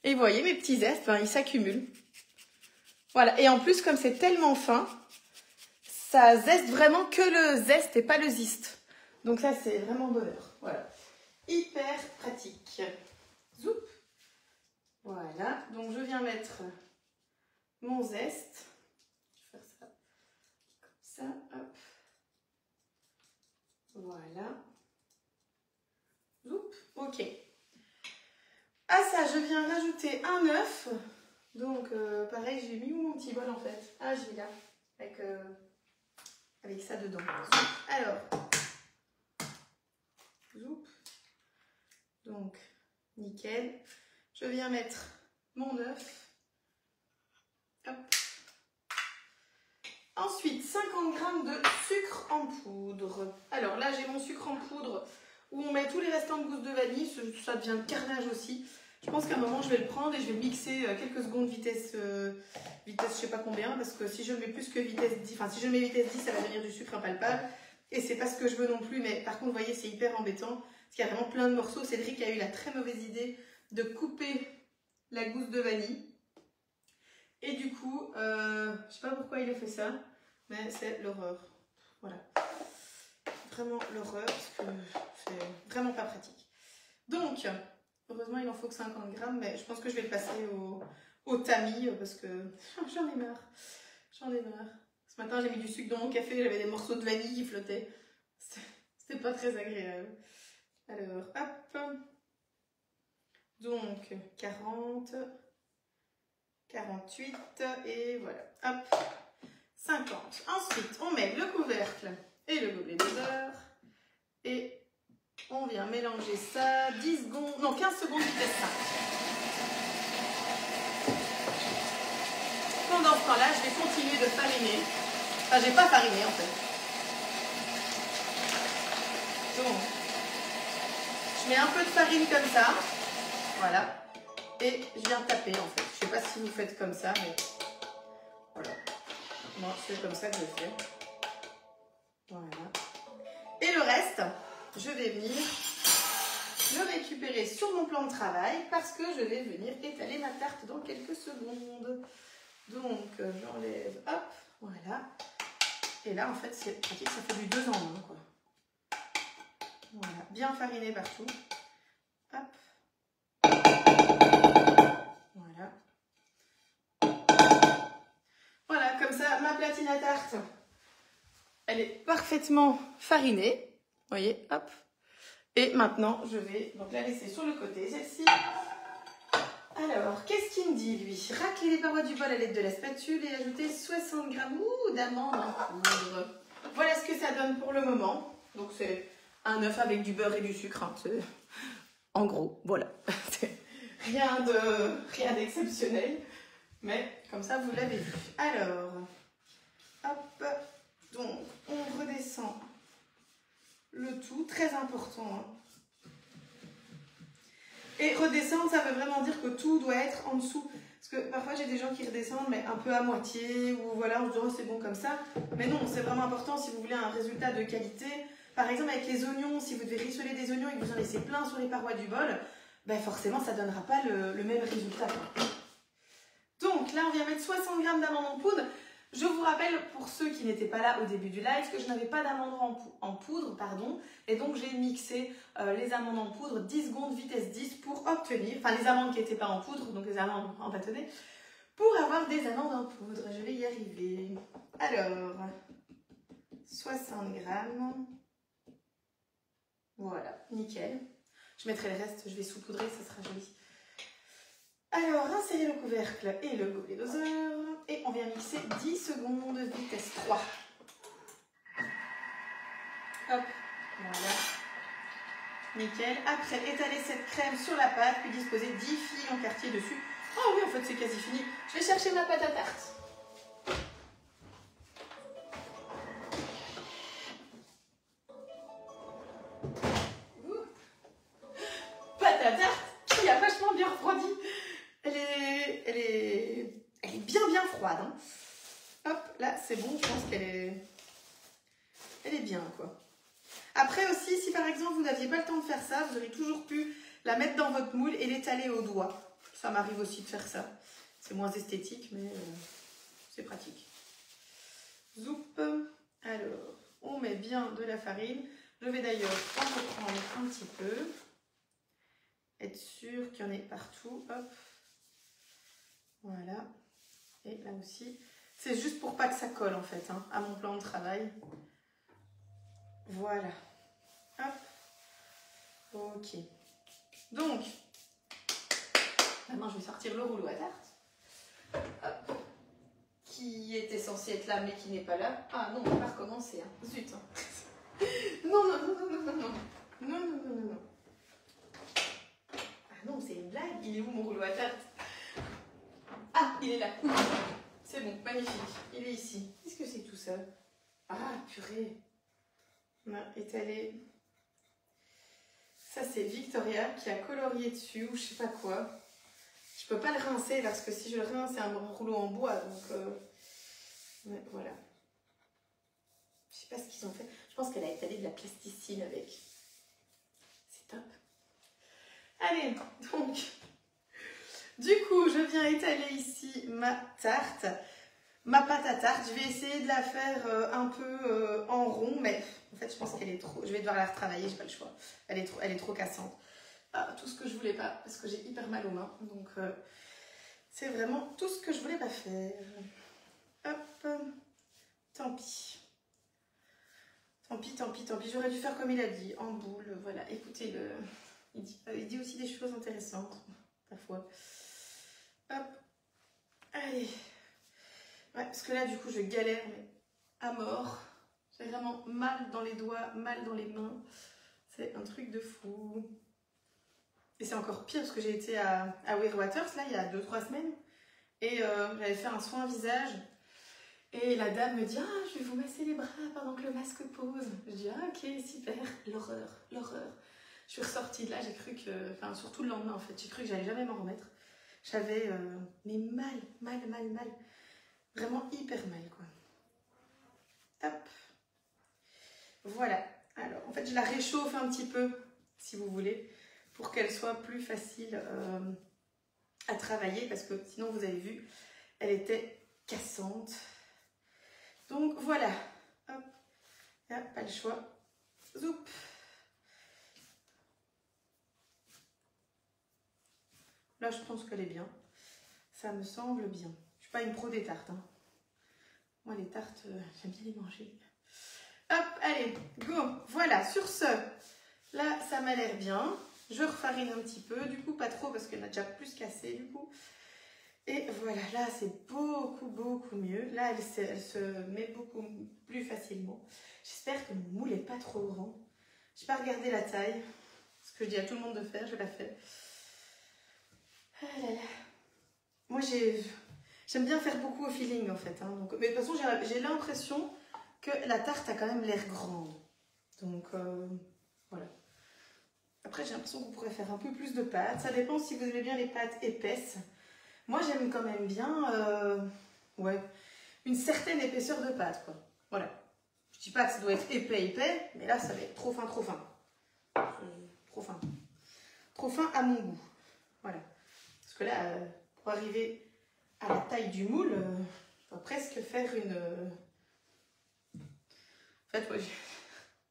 Et vous voyez, mes petits zestes, ils s'accumulent. Voilà, et en plus, comme c'est tellement fin, ça zeste vraiment que le zeste et pas le ziste. Donc ça, c'est vraiment bonheur. Voilà, hyper pratique. Zoup. Voilà, donc je viens mettre mon zeste. Je vais faire ça comme ça, hop. Voilà. Zoup, ok. À ça, je viens rajouter un œuf. Donc, pareil, j'ai mis où mon petit bol en fait? Ah, j'ai mis là, avec ça dedans. Alors, zoup. Donc, nickel. Je viens mettre mon œuf. Hop. Ensuite, 50 g de sucre en poudre. Alors là, j'ai mon sucre en poudre où on met tous les restants de gousse de vanille. Ça devient le carnage aussi. Je pense qu'à un moment, je vais le prendre et je vais mixer quelques secondes vitesse je sais pas combien, parce que si je le mets plus que vitesse 10, enfin si je le mets vitesse 10, ça va devenir du sucre impalpable. Et c'est pas ce que je veux non plus, mais par contre, vous voyez, c'est hyper embêtant, parce qu'il y a vraiment plein de morceaux. Cédric a eu la très mauvaise idée de couper la gousse de vanille. Et du coup, je sais pas pourquoi il a fait ça, mais c'est l'horreur. Voilà. Vraiment l'horreur, parce que c'est vraiment pas pratique. Donc, heureusement, il en faut que 50 g, mais je pense que je vais le passer au tamis parce que j'en ai marre. J'en ai marre. Ce matin, j'ai mis du sucre dans mon café, j'avais des morceaux de vanille qui flottaient. C'était pas très agréable. Alors, hop. Donc, 40, 48 et voilà. Hop, 50. Ensuite, on met le couvercle et le gobelet de beurre et on vient mélanger ça 10 secondes, non 15 secondes vitesse 5. Pendant ce temps-là, je vais continuer de fariner. Enfin, j'ai pas fariné en fait. Donc, je mets un peu de farine comme ça. Voilà. Et je viens taper en fait. Je sais pas si vous faites comme ça, mais voilà. Moi, c'est comme ça que je fais. Voilà. Et le reste, je vais venir le récupérer sur mon plan de travail parce que je vais venir étaler ma tarte dans quelques secondes. Donc, j'enlève, hop, voilà. Et là, en fait, c'est pratique, ça fait du 2 en 1, quoi. Voilà, bien fariné partout. Hop. Voilà. Voilà, comme ça, ma platine à tarte, elle est parfaitement farinée. Vous voyez, hop. Et maintenant, je vais donc la laisser sur le côté, celle-ci. Alors, qu'est-ce qu'il me dit, lui? Racler les parois du bol à l'aide de la spatule et ajouter 60 g d'amandes en poudre. Voilà ce que ça donne pour le moment. Donc, c'est un œuf avec du beurre et du sucre. Hein. En gros, voilà. rien d'exceptionnel. Mais comme ça, vous l'avez vu. Alors, hop. Donc, on redescend le tout. Très important. Hein. Et redescendre, ça veut vraiment dire que tout doit être en dessous. Parce que parfois, j'ai des gens qui redescendent, mais un peu à moitié, ou voilà, on se dit, oh, c'est bon comme ça. Mais non, c'est vraiment important si vous voulez un résultat de qualité. Par exemple, avec les oignons, si vous devez rissoler des oignons et que vous en laissez plein sur les parois du bol, ben forcément, ça ne donnera pas le même résultat. Donc là, on vient mettre 60 g d'amandes en poudre. Je vous rappelle, pour ceux qui n'étaient pas là au début du live, que je n'avais pas d'amandes en poudre, pardon, et donc j'ai mixé les amandes en poudre 10 secondes vitesse 10 pour obtenir, enfin les amandes qui n'étaient pas en poudre, donc les amandes en bâtonnet, pour avoir des amandes en poudre. Je vais y arriver. Alors, 60 g. Voilà, nickel. Je mettrai le reste, je vais saupoudrer, ça sera joli. Alors, insérer le couvercle et le gobelet doseur. Et on vient mixer 10 secondes, vitesse 3. Hop, voilà. Nickel. Après, étaler cette crème sur la pâte, puis disposer 10 filles en quartier dessus. Oh oui, en fait, c'est quasi fini. Je vais chercher ma pâte à tarte. Pâte à tarte qui a vachement bien refroidi. Elle est bien froide. Hein. Hop, là, c'est bon, je pense qu'elle est bien, quoi. Après aussi, si par exemple, vous n'aviez pas le temps de faire ça, vous auriez toujours pu la mettre dans votre moule et l'étaler au doigt. Ça m'arrive aussi de faire ça. C'est moins esthétique, mais c'est pratique. Zoup. Alors, on met bien de la farine. Je vais d'ailleurs en reprendre un petit peu. Être sûr qu'il y en ait partout. Hop. Voilà. Et là aussi. C'est juste pour pas que ça colle en fait, hein, à mon plan de travail. Voilà. Hop. Ok. Donc, maintenant je vais sortir le rouleau à tarte. Hop. Qui était censé être là mais qui n'est pas là. Ah non, on va recommencer. Hein. Zut. Hein. Non, non, non, non, non, non, non. Non, non, non, non, non. Ah non, c'est une blague. Il est où mon rouleau à tarte? Ah, il est là. C'est bon, magnifique. Il est ici. Qu'est-ce que c'est tout ça? Ah, purée. On a étalé. Ça, c'est Victoria qui a colorié dessus ou je sais pas quoi. Je peux pas le rincer parce que si je le rince, c'est un rouleau en bois. Donc, ouais, voilà. Je sais pas ce qu'ils ont fait. Je pense qu'elle a étalé de la plasticine avec. C'est top. Allez, donc... Du coup, je viens étaler ici ma tarte, ma pâte à tarte. Je vais essayer de la faire un peu en rond, mais en fait, je pense qu'elle est trop... Je vais devoir la retravailler, j'ai pas le choix. Elle est trop cassante. Ah, tout ce que je voulais pas, parce que j'ai hyper mal aux mains. Donc, c'est vraiment tout ce que je voulais pas faire. Hop, tant pis. Tant pis, tant pis, tant pis. J'aurais dû faire comme il a dit, en boule. Voilà, écoutez-le. Il dit aussi des choses intéressantes, parfois. Hop, allez. Ouais, parce que là, du coup, je galère, mais à mort. J'ai vraiment mal dans les doigts, mal dans les mains. C'est un truc de fou. Et c'est encore pire parce que j'ai été à Weir Waters, là, il y a 2-3 semaines. Et j'avais fait un soin visage. Et la dame me dit, ah, je vais vous masser les bras pendant que le masque pose. Je dis, ah, ok, super. L'horreur, l'horreur. Je suis ressortie de là, j'ai cru que... Enfin, surtout le lendemain, en fait. J'ai cru que j'allais jamais m'en remettre. J'avais mais mal. Vraiment hyper mal, quoi. Hop. Voilà. Alors, en fait, je la réchauffe un petit peu, si vous voulez, pour qu'elle soit plus facile à travailler. Parce que sinon, vous avez vu, elle était cassante. Donc voilà, hop, là, pas le choix. Zoup. Là, je pense qu'elle est bien. Ça me semble bien. Je suis pas une pro des tartes. Hein. Moi, les tartes, j'aime bien les manger. Hop, allez, go. Voilà, sur ce, là, ça m'a l'air bien. Je refarine un petit peu. Du coup, pas trop parce qu'elle a déjà plus cassé, du coup. Et voilà, là, c'est beaucoup, beaucoup mieux. Là, elle se met beaucoup plus facilement. J'espère que mon moule n'est pas trop grand. Je n'ai pas regardé la taille. Ce que je dis à tout le monde de faire, je la fais. Ah là là. Moi, j'aime bien faire beaucoup au feeling, en fait. Hein. Donc, mais de toute façon, j'ai l'impression que la tarte a quand même l'air grande. Donc, voilà. Après, j'ai l'impression que vous pourrez faire un peu plus de pâtes. Ça dépend si vous aimez bien les pâtes épaisses. Moi, j'aime quand même bien ouais, une certaine épaisseur de pâte, quoi. Voilà. Je dis pas que ça doit être épais, mais là, ça va être trop fin, trop fin. Trop fin. Trop fin à mon goût. Voilà. Parce que là, pour arriver à la taille du moule, je dois presque faire une... En fait, ouais,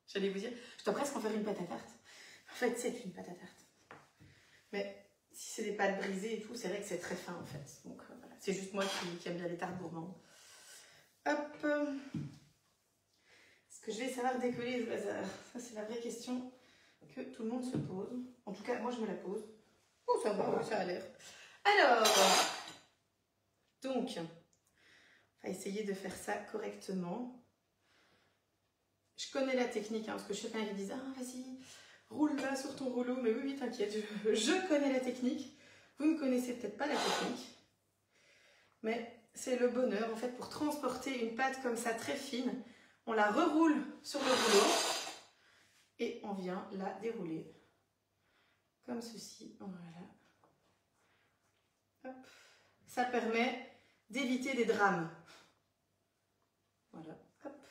j'allais vous dire, je dois presque en faire une pâte à tarte. En fait, c'est une pâte à tarte. Mais... si c'est des pâtes brisées et tout, c'est vrai que c'est très fin en fait. Donc voilà, c'est juste moi qui aime bien les tartes gourmandes. Hop. Est-ce que je vais savoir décoller ce bazar? Ça, c'est la vraie question que tout le monde se pose. En tout cas, moi, je me la pose. Oh, ça va, ça a l'air. Alors, donc, on va essayer de faire ça correctement. Je connais la technique, hein, parce que chacun ils disent « Ah, vas-y, roule-la sur ton rouleau. » Mais oui, oui, t'inquiète, je connais la technique. Vous ne connaissez peut-être pas la technique. Mais c'est le bonheur, en fait, pour transporter une pâte comme ça, très fine. On la reroule sur le rouleau et on vient la dérouler. Comme ceci, voilà. Hop. Ça permet d'éviter des drames. Voilà, hop.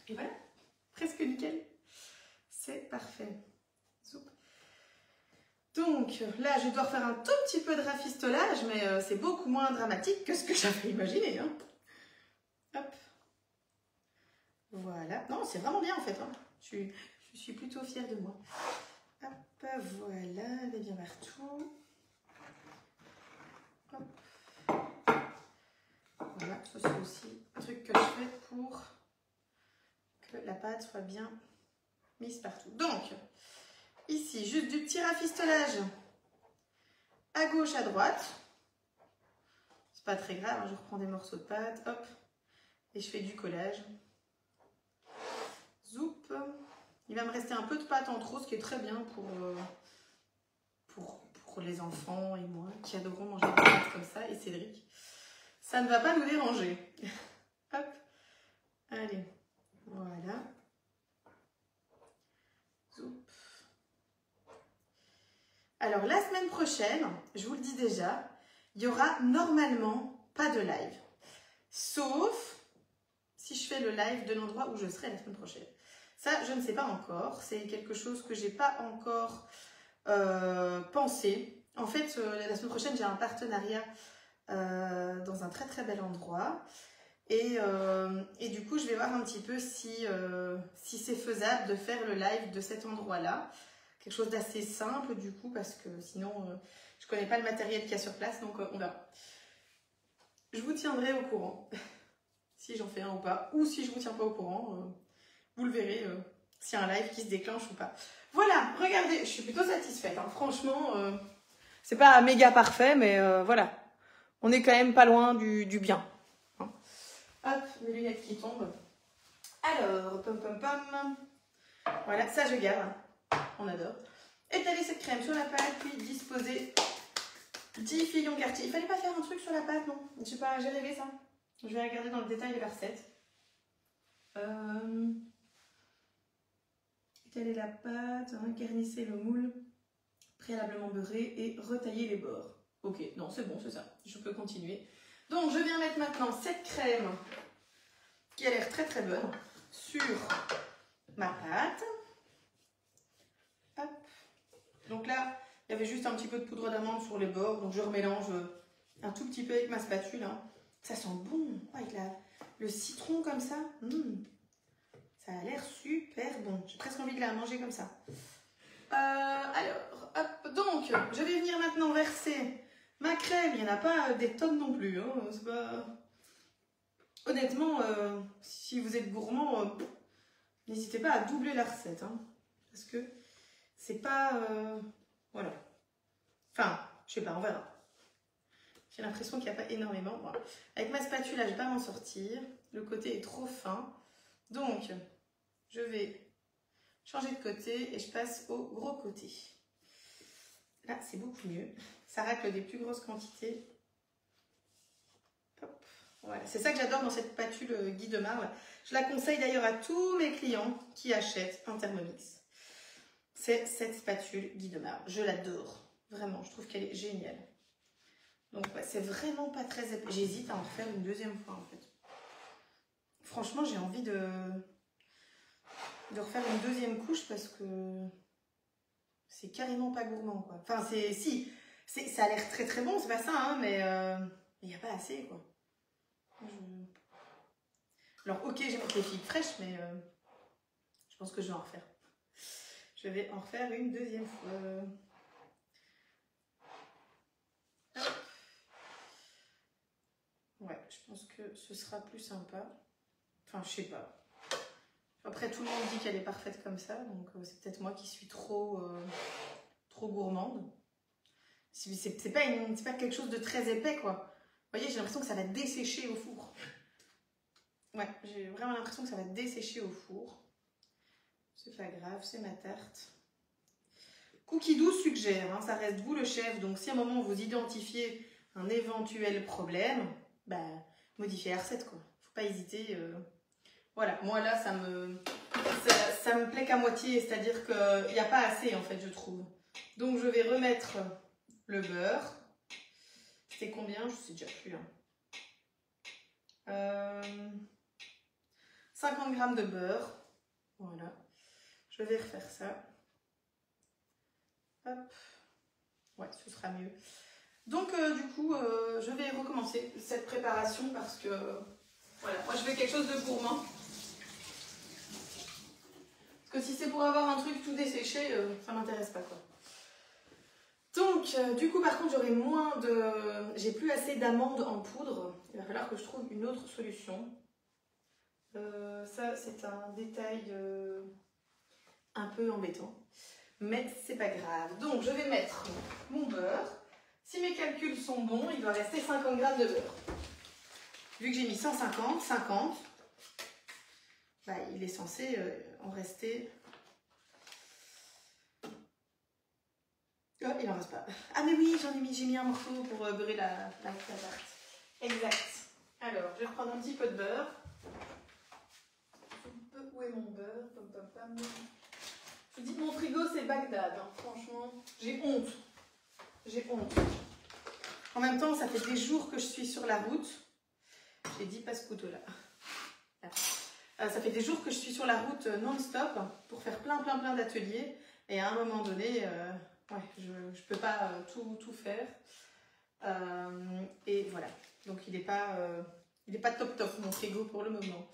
Et voilà, presque nickel. C'est parfait. Soupe. Donc là, je vais devoir faire un tout petit peu de rafistolage, mais c'est beaucoup moins dramatique que ce que j'avais imaginé. Hein. Hop. Voilà. Non, c'est vraiment bien en fait. Hein. Je suis plutôt fière de moi. Hop, voilà, elle est bien partout. Hop. Voilà, ça c'est aussi un truc que je fais pour que la pâte soit bien mise partout. Donc, ici, juste du petit rafistolage à gauche, à droite. C'est pas très grave, hein, je reprends des morceaux de pâte, hop, et je fais du collage. Zoup. Il va me rester un peu de pâte en trop, ce qui est très bien pour les enfants et moi, qui adorons manger des pâtes comme ça, et Cédric. Ça ne va pas nous déranger. Hop, allez, voilà. Zoup. Alors, la semaine prochaine, je vous le dis déjà, il n'y aura normalement pas de live. Sauf si je fais le live de l'endroit où je serai la semaine prochaine. Ça, je ne sais pas encore. C'est quelque chose que je n'ai pas encore pensé. En fait, la semaine prochaine, j'ai un partenariat dans un très très bel endroit. Et du coup, je vais voir un petit peu si c'est faisable de faire le live de cet endroit-là. Quelque chose d'assez simple du coup, parce que sinon, je ne connais pas le matériel qu'il y a sur place, donc on verra. Je vous tiendrai au courant, si j'en fais un ou pas, ou si je ne vous tiens pas au courant, vous le verrez, s'il y a un live qui se déclenche ou pas. Voilà, regardez, je suis plutôt satisfaite, hein. Franchement, c'est pas méga parfait, mais voilà, on est quand même pas loin du bien. Hein. Hop, mes lunettes qui tombent. Alors, pom pom pom, voilà, ça je garde. On adore. Étaler cette crème sur la pâte, puis disposer 10 filions quartier. Il fallait pas faire un truc sur la pâte, non? Je sais pas, j'ai rêvé ça. Je vais regarder dans le détail de la recette. Étaler la pâte, hein, garnissez le moule, préalablement beurré et retailler les bords. Ok, non, c'est bon, c'est ça. Je peux continuer. Donc, je viens mettre maintenant cette crème qui a l'air très très bonne sur ma pâte. Hop. Donc là, il y avait juste un petit peu de poudre d'amande sur les bords, donc je remélange un tout petit peu avec ma spatule. Hein. Ça sent bon, avec le citron comme ça. Ça a l'air super bon. J'ai presque envie de la manger comme ça. Alors, hop, donc, je vais venir maintenant verser ma crème. Il n'y en a pas des tonnes non plus. Hein. C'est pas... Honnêtement, si vous êtes gourmand, n'hésitez pas à doubler la recette. Hein, parce que c'est pas... voilà. Enfin, je sais pas, on verra. J'ai l'impression qu'il n'y a pas énormément. Bon. Avec ma spatule, là, je ne vais pas m'en sortir. Le côté est trop fin. Donc, je vais changer de côté et je passe au gros côté. Là, c'est beaucoup mieux. Ça racle des plus grosses quantités. Hop. Voilà. C'est ça que j'adore dans cette spatule Guy de Marle. Je la conseille d'ailleurs à tous mes clients qui achètent un Thermomix. C'est cette spatule Guy de Marle. Je l'adore. Vraiment, je trouve qu'elle est géniale. Donc, ouais, c'est vraiment pas très épais. J'hésite à en refaire une deuxième fois, en fait. Franchement, j'ai envie de refaire une deuxième couche parce que c'est carrément pas gourmand, quoi. Enfin, si, ça a l'air très très bon, c'est pas ça, hein, mais il n'y a pas assez, quoi. Alors, ok, j'ai pris des figues fraîches, mais je pense que je vais en refaire. Je vais en refaire une deuxième fois. Ouais, je pense que ce sera plus sympa. Enfin, je sais pas. Après, tout le monde dit qu'elle est parfaite comme ça, donc c'est peut-être moi qui suis trop gourmande. C'est pas quelque chose de très épais, quoi. Vous voyez, j'ai l'impression que ça va dessécher au four. Ouais, j'ai vraiment l'impression que ça va dessécher au four. C'est pas grave, c'est ma tarte. Cookidoo suggère, hein, ça reste vous le chef, donc si à un moment vous identifiez un éventuel problème, bah, modifiez la recette, quoi. Faut pas hésiter. Voilà, moi là, ça me plaît qu'à moitié, c'est-à-dire qu'il n'y a pas assez, en fait, je trouve. Donc, je vais remettre le beurre. C'est combien? Je sais déjà plus. Hein. 50 g de beurre. Voilà. Je vais refaire ça. Hop. Ouais, ce sera mieux. Donc, du coup, je vais recommencer cette préparation parce que, voilà, moi, je veux quelque chose de gourmand. Parce que si c'est pour avoir un truc tout desséché, ça m'intéresse pas, quoi. Donc, du coup, par contre, j'aurai moins de... J'ai plus assez d'amandes en poudre. Il va falloir que je trouve une autre solution. Ça, c'est un détail un peu embêtant. Mais c'est pas grave. Donc, je vais mettre mon beurre. Si mes calculs sont bons, il doit rester 50 g de beurre. Vu que j'ai mis 150, 50, bah, il est censé en rester... Oh, il en reste pas. Ah mais oui, j'ai mis un morceau pour beurrer la tarte. Exact. Alors, je vais reprendre un petit peu de beurre. Où est mon beurre? Je vous dis, mon frigo, c'est Bagdad. Hein. Franchement, j'ai honte. J'ai honte. En même temps, ça fait des jours que je suis sur la route. J'ai dit pas ce couteau-là. Ça fait des jours que je suis sur la route non-stop pour faire plein d'ateliers. Et à un moment donné, ouais, je peux pas tout faire. Et voilà. Donc il est pas top mon frigo pour le moment.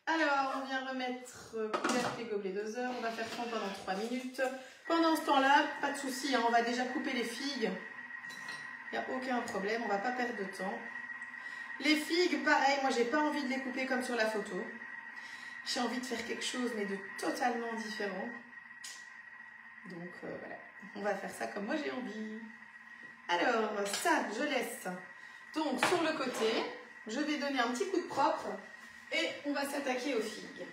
Alors, on vient remettre couvercle les gobelets doseurs. On va faire fondre pendant 3 minutes. Pendant ce temps-là, pas de souci, hein, on va déjà couper les figues. Il n'y a aucun problème, on va pas perdre de temps. Les figues, pareil, moi j'ai pas envie de les couper comme sur la photo. J'ai envie de faire quelque chose, mais de totalement différent. Donc voilà, on va faire ça comme moi j'ai envie. Alors, ça, je laisse. Donc, sur le côté, je vais donner un petit coup de propre et on va s'attaquer aux figues.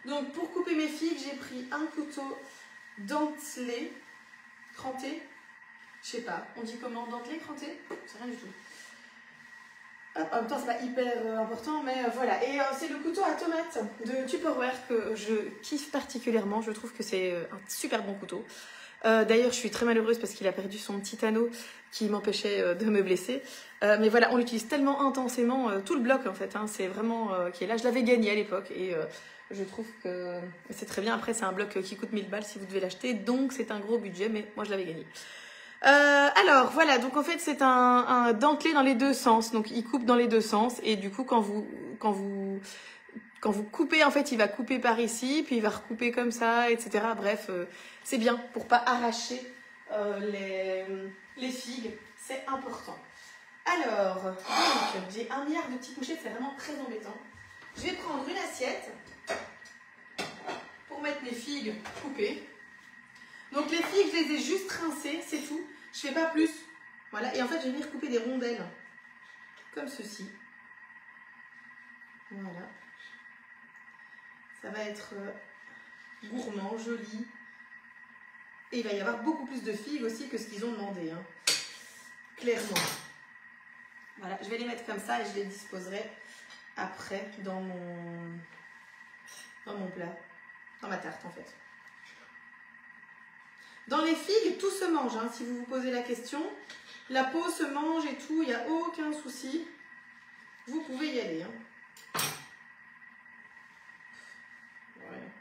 Donc, pour couper mes figues, j'ai pris un couteau dentelé, cranté. Je sais pas, on dit comment? Dentelé, cranté? C'est rien du tout. En même temps, c'est pas hyper important, mais voilà. Et c'est le couteau à tomates de Tupperware que je kiffe particulièrement. Je trouve que c'est un super bon couteau. D'ailleurs, je suis très malheureuse parce qu'il a perdu son petit anneau qui m'empêchait de me blesser. Mais voilà, on l'utilise tellement intensément, tout le bloc en fait. Hein, c'est vraiment qui est là. Je l'avais gagné à l'époque et je trouve que c'est très bien. Après, c'est un bloc qui coûte 1000 balles si vous devez l'acheter. Donc, c'est un gros budget, mais moi, je l'avais gagné. Alors, voilà, donc en fait, c'est un dentelé dans les deux sens. Donc, il coupe dans les deux sens. Et du coup, quand vous coupez, en fait, il va couper par ici, puis il va recouper comme ça, etc. Bref, c'est bien pour pas arracher les figues. C'est important. Alors, donc, j'ai 1 milliard de petites mouchettes, c'est vraiment très embêtant. Je vais prendre une assiette pour mettre mes figues coupées. Donc, les figues, je les ai juste rincées, c'est tout. Je fais pas plus. Voilà, et en fait, je vais venir couper des rondelles, comme ceci. Voilà. Ça va être gourmand, joli. Et il va y avoir beaucoup plus de figues aussi que ce qu'ils ont demandé, hein. Clairement. Voilà, je vais les mettre comme ça et je les disposerai après dans mon plat, dans ma tarte en fait. Dans les figues, tout se mange, hein, si vous vous posez la question. La peau se mange et tout, il n'y a aucun souci. Vous pouvez y aller, hein. Ouais.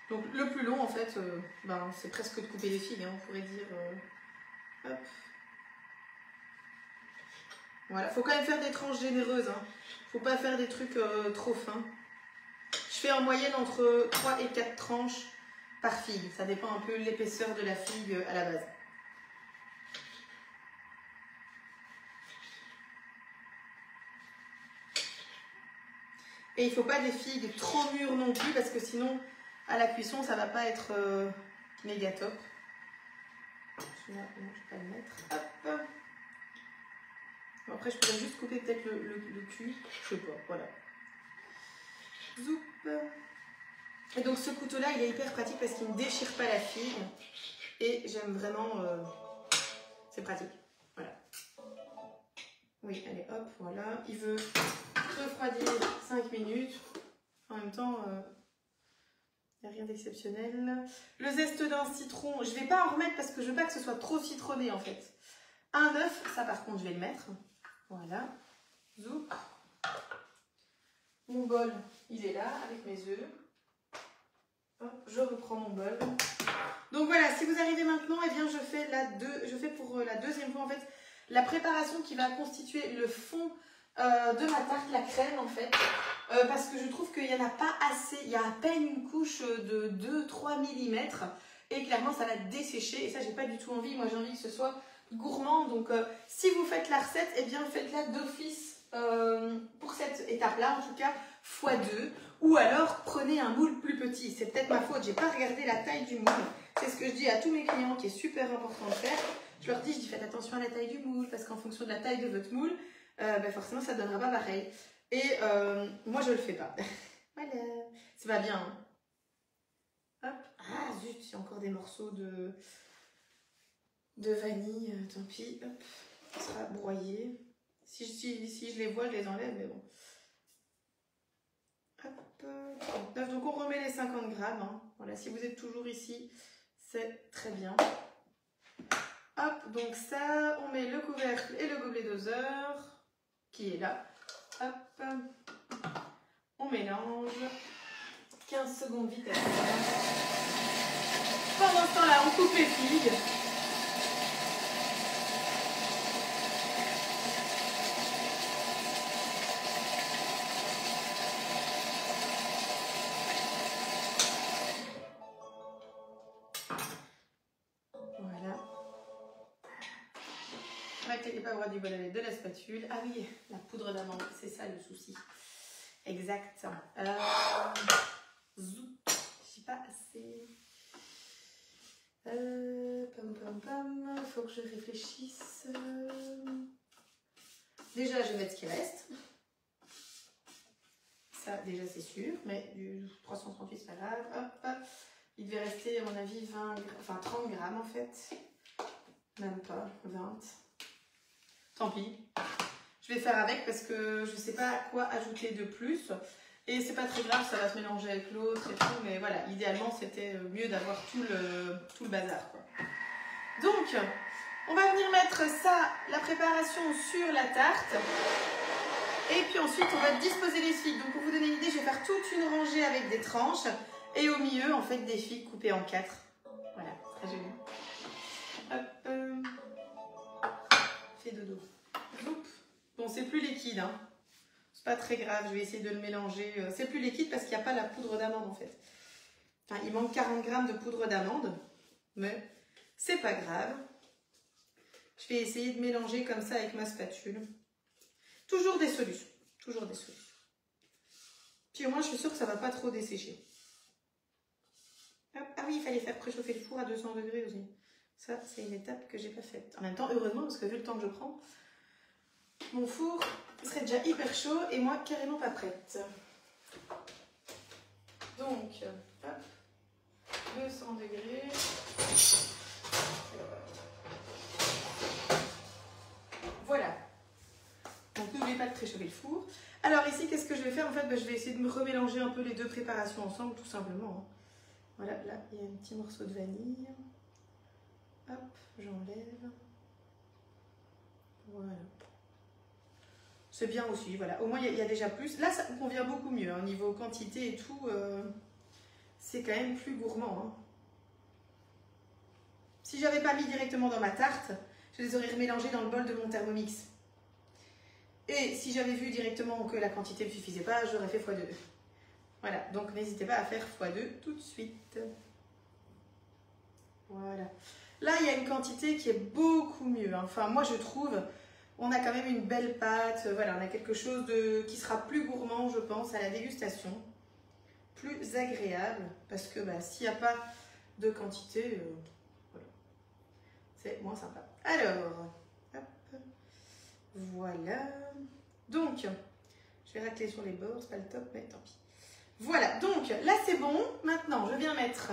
Donc le plus long en fait, c'est presque de couper les figues, hein, on pourrait dire. Hop. Voilà, faut quand même faire des tranches généreuses, hein. Faut pas faire des trucs trop fins. Je fais en moyenne entre 3 et 4 tranches par figue. Ça dépend un peu de l'épaisseur de la figue à la base. Et il ne faut pas des figues trop mûres non plus parce que sinon, à la cuisson, ça ne va pas être méga top. Je vais pas le mettre. Hop. Bon, après, je pourrais juste couper peut-être le cul. Je sais pas, voilà. Zoup. Et donc, ce couteau-là, il est hyper pratique parce qu'il ne déchire pas la figue. Et j'aime vraiment... c'est pratique. Voilà. Oui, allez, hop, voilà. Il veut refroidir 5 minutes. En même temps, il n'y a rien d'exceptionnel. Le zeste d'un citron, je ne vais pas en remettre parce que je ne veux pas que ce soit trop citronné en fait. Un œuf, ça par contre, je vais le mettre. Voilà. Zoup. Mon bol, il est là avec mes œufs. Hop, je reprends mon bol. Donc voilà, si vous arrivez maintenant, eh bien je fais pour la deuxième fois en fait la préparation qui va constituer le fond de ma tarte, la crème en fait, parce que je trouve qu'il n'y en a pas assez, il y a à peine une couche de 2-3 mm et clairement ça va dessécher et ça j'ai pas du tout envie, moi j'ai envie que ce soit gourmand, donc si vous faites la recette, eh bien faites-la d'office pour cette étape-là en tout cas, x2, ou alors prenez un moule plus petit, c'est peut-être ma faute, j'ai pas regardé la taille du moule, c'est ce que je dis à tous mes clients qui est super important de faire, je leur dis faites attention à la taille du moule parce qu'en fonction de la taille de votre moule, forcément ça ne donnera pas pareil. Et moi je le fais pas. Voilà, c'est pas bien. Hein. Hop. Ah zut, il y a encore des morceaux de vanille, tant pis. Hop. Ça sera broyé. Si je les vois, je les enlève, mais bon. Hop. Donc on remet les 50 grammes. Hein. Voilà, si vous êtes toujours ici, c'est très bien. Hop, donc ça, on met le couvercle et le gobelet doseur qui est là. Hop, on mélange. 15 secondes vitesse. Pendant ce temps-là, on coupe les figues. Voilà. N'inquiétez pas, avoir du bol avec de la spatule. Ah oui, la poudre d'amande, c'est ça le souci. Exact. Zoup. Je sais pas assez. Faut que je réfléchisse. Déjà, je vais mettre ce qui reste. Ça, déjà, c'est sûr. Mais du 338, c'est pas grave. Hop, hop. Il devait rester, à mon avis, 30 grammes en fait. Même pas, 20. Tant pis. Je vais faire avec parce que je ne sais pas quoi ajouter de plus. Et c'est pas très grave, ça va se mélanger avec l'autre et tout. Mais voilà, idéalement, c'était mieux d'avoir tout le bazar, quoi. Donc, on va venir mettre ça, la préparation sur la tarte. Et puis ensuite, on va disposer les figues. Donc, pour vous donner une idée, je vais faire toute une rangée avec des tranches. Et au milieu, en fait, des figues coupées en 4. Voilà, très joli. Hop. fait dodo. Oups. Bon, c'est plus liquide, hein. C'est pas très grave, je vais essayer de le mélanger. C'est plus liquide parce qu'il n'y a pas la poudre d'amande en fait. Enfin, il manque 40 grammes de poudre d'amande, mais c'est pas grave. Je vais essayer de mélanger comme ça avec ma spatule. Toujours des solutions, toujours des solutions. Puis au moins, je suis sûre que ça va pas trop dessécher. Hop. Ah oui, il fallait faire préchauffer le four à 200 degrés aussi. Ça, c'est une étape que j'ai pas faite. En même temps, heureusement, parce que vu le temps que je prends, mon four serait déjà hyper chaud et moi carrément pas prête. Donc, hop, 200 degrés. Voilà. Donc n'oubliez pas de préchauffer le four. Alors ici, qu'est-ce que je vais faire? En fait, je vais essayer de me remélanger un peu les deux préparations ensemble, tout simplement. Voilà, là, il y a un petit morceau de vanille. Hop, j'enlève. Voilà. C'est bien aussi, voilà. Au moins, il y a déjà plus. Là, ça me convient beaucoup mieux. Au niveau quantité et tout, c'est quand même plus gourmand. Hein. Si j'avais pas mis directement dans ma tarte, je les aurais remélangés dans le bol de mon Thermomix. Et si j'avais vu directement que la quantité ne me suffisait pas, j'aurais fait x2. Voilà, donc n'hésitez pas à faire x2 tout de suite. Voilà. Là, il y a une quantité qui est beaucoup mieux. Enfin, moi, je trouve, on a quand même une belle pâte. Voilà, on a quelque chose qui sera plus gourmand, je pense, à la dégustation. Plus agréable. Parce que s'il n'y a pas de quantité, voilà, c'est moins sympa. Alors, hop, voilà. Donc, je vais racler sur les bords, c'est pas le top, mais tant pis. Voilà, donc là c'est bon. Maintenant, je viens mettre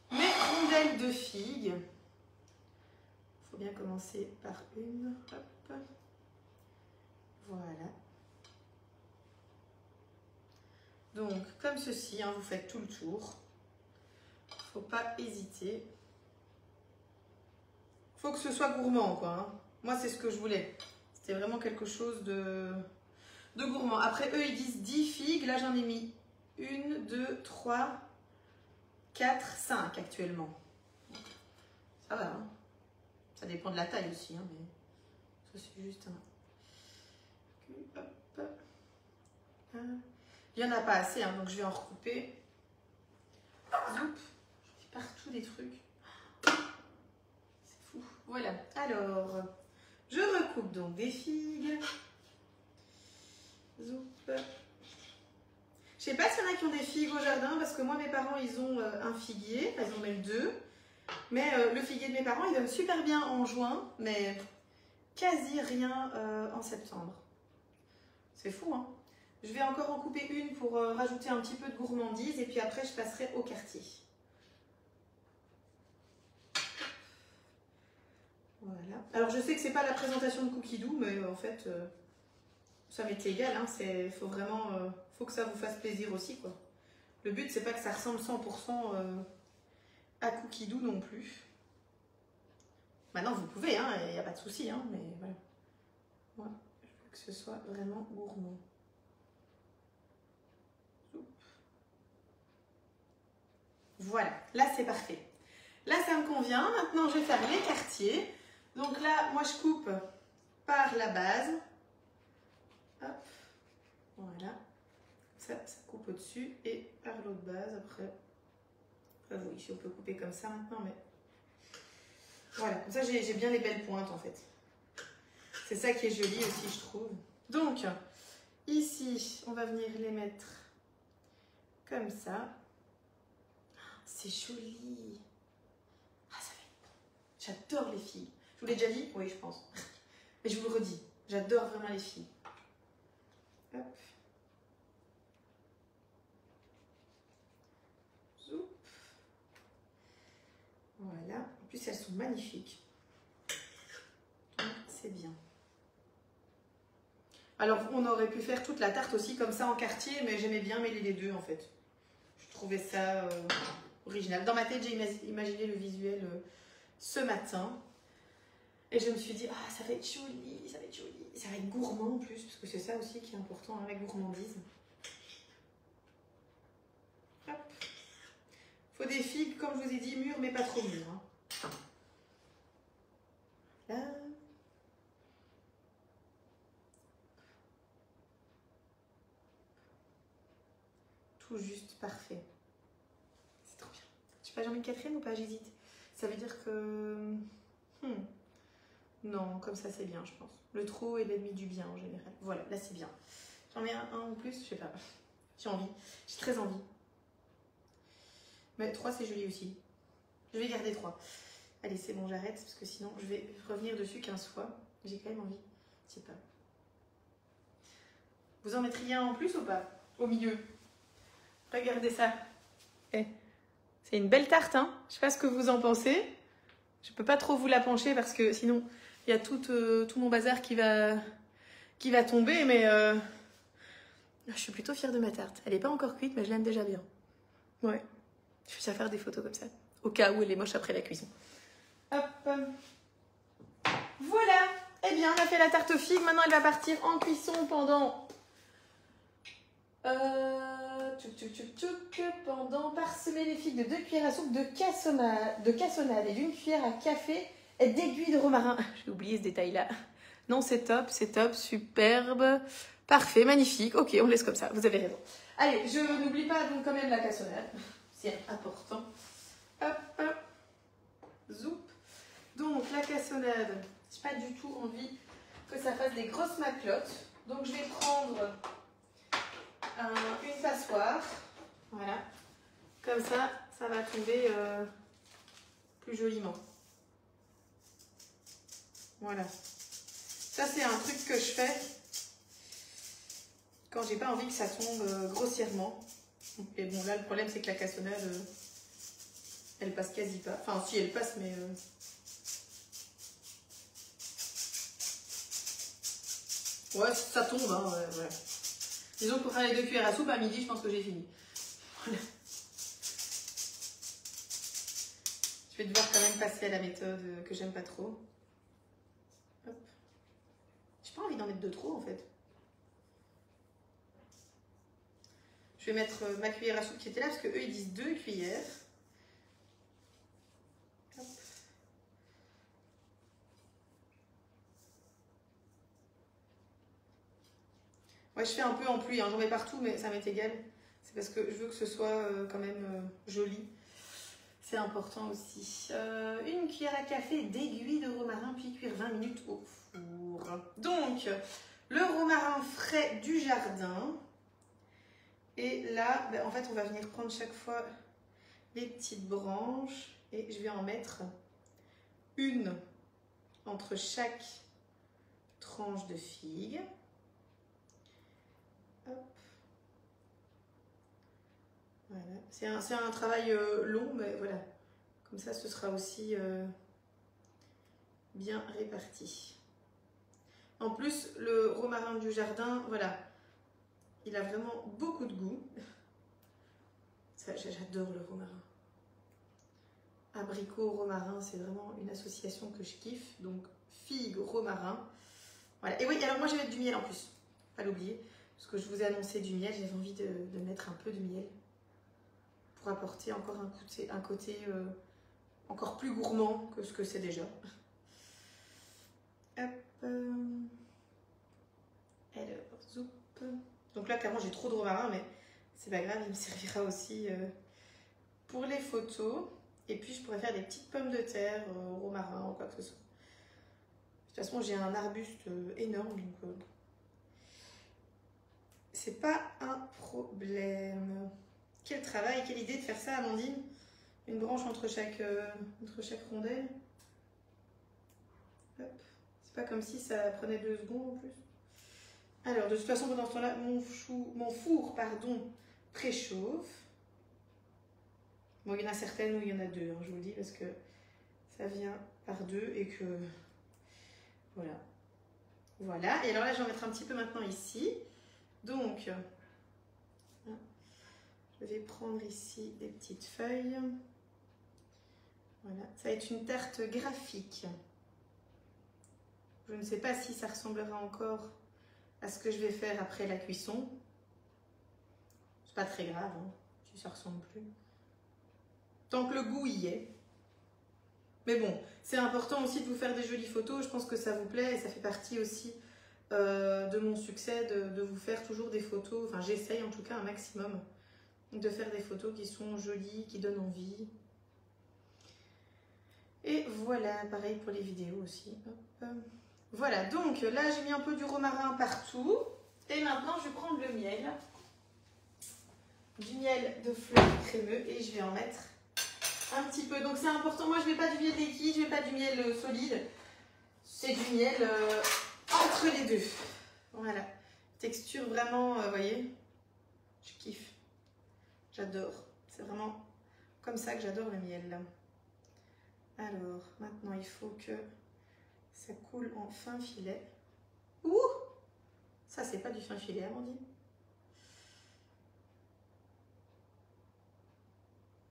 mes rondelles de figues. Il faut bien commencer par une. Hop. Voilà. Donc, comme ceci, hein, vous faites tout le tour. Il ne faut pas hésiter. Il faut que ce soit gourmand, quoi. Hein. Moi, c'est ce que je voulais. C'était vraiment quelque chose de gourmand. Après, eux, ils disent 10 figues. Là, j'en ai mis 1, 2, 3, 4, 5 actuellement. Ça va, hein. Ça dépend de la taille aussi, hein, mais ça, c'est juste un... Hop. Il n'y en a pas assez, hein, donc je vais en recouper. Zoup. Je fais partout des trucs. C'est fou. Voilà. Alors, je recoupe donc des figues. Zoup. Je sais pas s'il y en a qui ont des figues au jardin, parce que moi, mes parents, ils ont un figuier. Enfin, ils en ont même 2. Mais le figuier de mes parents, il donne super bien en juin, mais quasi rien en septembre. C'est fou, hein? Je vais encore en couper une pour rajouter un petit peu de gourmandise et puis après je passerai au quartier. Voilà. Alors je sais que c'est pas la présentation de cookie doux, mais en fait ça m'est égal. Hein. Faut vraiment faut que ça vous fasse plaisir aussi, quoi. Le but c'est pas que ça ressemble 100% à cookie doux non plus. Maintenant vous pouvez, hein, il n'y a pas de souci, hein, mais voilà. Moi, je veux que ce soit vraiment gourmand. Voilà, là c'est parfait. Là ça me convient. Maintenant je vais faire les quartiers. Donc là, moi je coupe par la base. Hop, voilà. Ça coupe au-dessus et par l'autre base après. Enfin, oui, si on peut couper comme ça maintenant, mais voilà. Comme ça j'ai bien les belles pointes en fait. C'est ça qui est joli aussi, je trouve. Donc ici, on va venir les mettre comme ça. C'est joli. Ah, ça fait... J'adore les filles. Je vous l'ai déjà dit? Oui, je pense. Mais je vous le redis. J'adore vraiment les filles. Hop. Zoup. Voilà. En plus, elles sont magnifiques. C'est bien. Alors, on aurait pu faire toute la tarte aussi comme ça en quartier, mais j'aimais bien mêler les deux en fait. Je trouvais ça original. Dans ma tête, j'ai imaginé le visuel ce matin. Et je me suis dit, ah, ça va être joli, ça va être joli. Ça va être gourmand en plus, parce que c'est ça aussi qui est important, hein, la gourmandise. Hop. Faut des figues, comme je vous ai dit, mûres, mais pas trop mûres. Hein. Là. Tout juste parfait. C'est trop bien. Je sais pas, j'en mets une quatrième ou pas? J'hésite. Ça veut dire que... Non, comme ça c'est bien, je pense. Le trop est l'ennemi du bien en général. Voilà, là c'est bien. J'en mets un en plus, je sais pas. J'ai envie. J'ai très envie. Mais 3 c'est joli aussi. Je vais garder 3. Allez, c'est bon, j'arrête parce que sinon je vais revenir dessus 15 fois. J'ai quand même envie. Je sais pas. Vous en mettriez un en plus ou pas? Au milieu. Regardez ça. Eh, c'est une belle tarte, hein? Je sais pas ce que vous en pensez. Je peux pas trop vous la pencher parce que sinon il y a tout mon bazar qui va tomber, mais je suis plutôt fière de ma tarte. Elle n'est pas encore cuite, mais je l'aime déjà bien. Ouais. Je vais faire des photos comme ça, au cas où elle est moche après la cuisson. Hop. Voilà. Eh bien, on a fait la tarte aux figues. Maintenant, elle va partir en cuisson pendant... pendant parsemer les figues de 2 cuillères à soupe de cassonade et d'1 cuillère à café et d'aiguille de romarin. J'ai oublié ce détail-là. Non, c'est top, superbe, parfait, magnifique. Ok, on laisse comme ça, vous avez raison. Allez, je n'oublie pas donc quand même la cassonade. C'est important. Hop, zoup. Donc, la cassonade, j'ai pas du tout envie que ça fasse des grosses maclottes. Donc, je vais prendre... une passoire, voilà, comme ça, ça va tomber plus joliment. Voilà, ça c'est un truc que je fais quand j'ai pas envie que ça tombe grossièrement. Et bon, là le problème c'est que la cassonade, elle passe quasi pas, enfin si elle passe, mais ouais, ça tombe, hein, ouais. Disons que pour faire les 2 cuillères à soupe, à midi, je pense que j'ai fini. Voilà. Je vais devoir quand même passer à la méthode que j'aime pas trop. Hop. J'ai pas envie d'en mettre de trop, en fait. Je vais mettre ma cuillère à soupe qui était là, parce que eux, ils disent 2 cuillères. Hop. Ouais, je fais un peu en pluie, hein. J'en mets partout, mais ça m'est égal. C'est parce que je veux que ce soit quand même joli. C'est important aussi. 1 cuillère à café d'aiguille de romarin, puis cuire 20 minutes au four. Donc, le romarin frais du jardin. Et là, en fait, on va venir prendre chaque fois les petites branches. Et je vais en mettre une entre chaque tranche de figue. Hop. Voilà. C'est un travail long, mais voilà. Comme ça, ce sera aussi bien réparti. En plus, le romarin du jardin, voilà, il a vraiment beaucoup de goût. J'adore le romarin. Abricot, romarin, c'est vraiment une association que je kiffe. Donc, figue, romarin. Voilà. Et oui, alors moi, je vais mettre du miel en plus. Pas l'oublier. Parce que je vous ai annoncé du miel, j'avais envie de mettre un peu de miel. Pour apporter encore un côté encore plus gourmand que ce que c'est déjà. Hop. Alors, zoup. Donc là, clairement, j'ai trop de romarin, mais c'est pas grave, il me servira aussi pour les photos. Et puis, je pourrais faire des petites pommes de terre, romarin ou quoi que ce soit. De toute façon, j'ai un arbuste énorme, donc c'est pas un problème. Quel travail, quelle idée de faire ça, Amandine. Une branche entre chaque rondelle. Hop. C'est pas comme si ça prenait 2 secondes en plus. Alors, de toute façon, pendant ce temps-là, mon four préchauffe. Bon, il y en a certaines où il y en a 2, hein, je vous le dis, parce que ça vient par 2 et que... Voilà. Voilà. Et alors là, je vais en mettre un petit peu maintenant ici. Donc, je vais prendre ici des petites feuilles. Voilà. Ça va être une tarte graphique. Je ne sais pas si ça ressemblera encore à ce que je vais faire après la cuisson. C'est pas très grave, hein, si ça ressemble plus. Tant que le goût y est. Mais bon, c'est important aussi de vous faire des jolies photos. Je pense que ça vous plaît et ça fait partie aussi de mon succès de vous faire toujours des photos. Enfin, j'essaye en tout cas un maximum de faire des photos qui sont jolies, qui donnent envie. Et voilà, pareil pour les vidéos aussi. Hop. Voilà, donc là j'ai mis un peu du romarin partout. Et maintenant je vais prendre le miel. Du miel de fleurs crémeux et je vais en mettre un petit peu. Donc c'est important, moi je ne mets pas du miel liquide, je ne mets pas du miel solide. C'est du miel entre les deux. Voilà, texture vraiment, vous voyez, je kiffe. J'adore. C'est vraiment comme ça que j'adore le miel. Alors, maintenant, il faut que ça coule en fin filet. Ouh! Ça, c'est pas du fin filet, Amandine.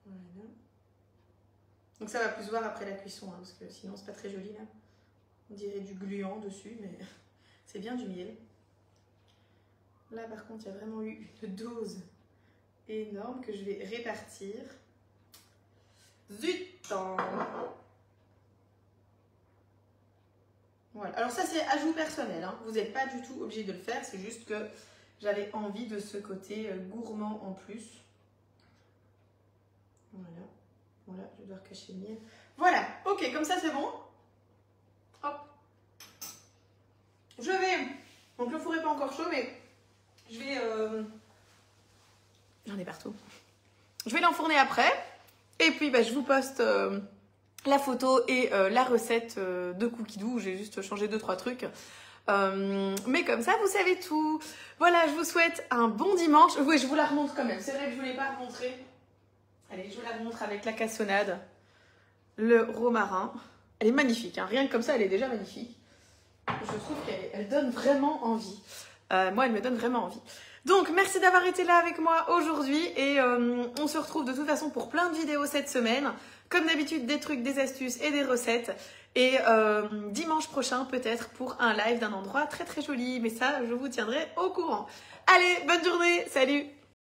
Voilà. Donc ça va plus se voir après la cuisson, hein, parce que sinon, c'est pas très joli, là. On dirait du gluant dessus, mais c'est bien du miel. Là, par contre, il y a vraiment eu une dose énorme que je vais répartir. Zut! Voilà. Alors ça c'est ajout personnel, hein. Vous n'êtes pas du tout obligé de le faire, c'est juste que j'avais envie de ce côté gourmand en plus. Voilà. Voilà, je dois recacher le miel. Voilà, ok, comme ça c'est bon. Hop. Je vais... Donc le four n'est pas encore chaud, mais je vais... J'en ai partout. Je vais l'enfourner après. Et puis bah, je vous poste la photo et la recette de cookie doux. J'ai juste changé 2-3 trucs. Mais comme ça, vous savez tout. Voilà, je vous souhaite un bon dimanche. Oui, je vous la remontre quand même. C'est vrai que je ne vous l'ai pas remontré. Allez, je vous la remontre avec la cassonade. Le romarin. Elle est magnifique, hein. Rien que comme ça, elle est déjà magnifique. Je trouve qu'elle donne vraiment envie. Moi, elle me donne vraiment envie. Donc, merci d'avoir été là avec moi aujourd'hui. Et on se retrouve de toute façon pour plein de vidéos cette semaine. Comme d'habitude, des trucs, des astuces et des recettes. Et dimanche prochain, peut-être, pour un live d'un endroit très très joli. Mais ça, je vous tiendrai au courant. Allez, bonne journée. Salut!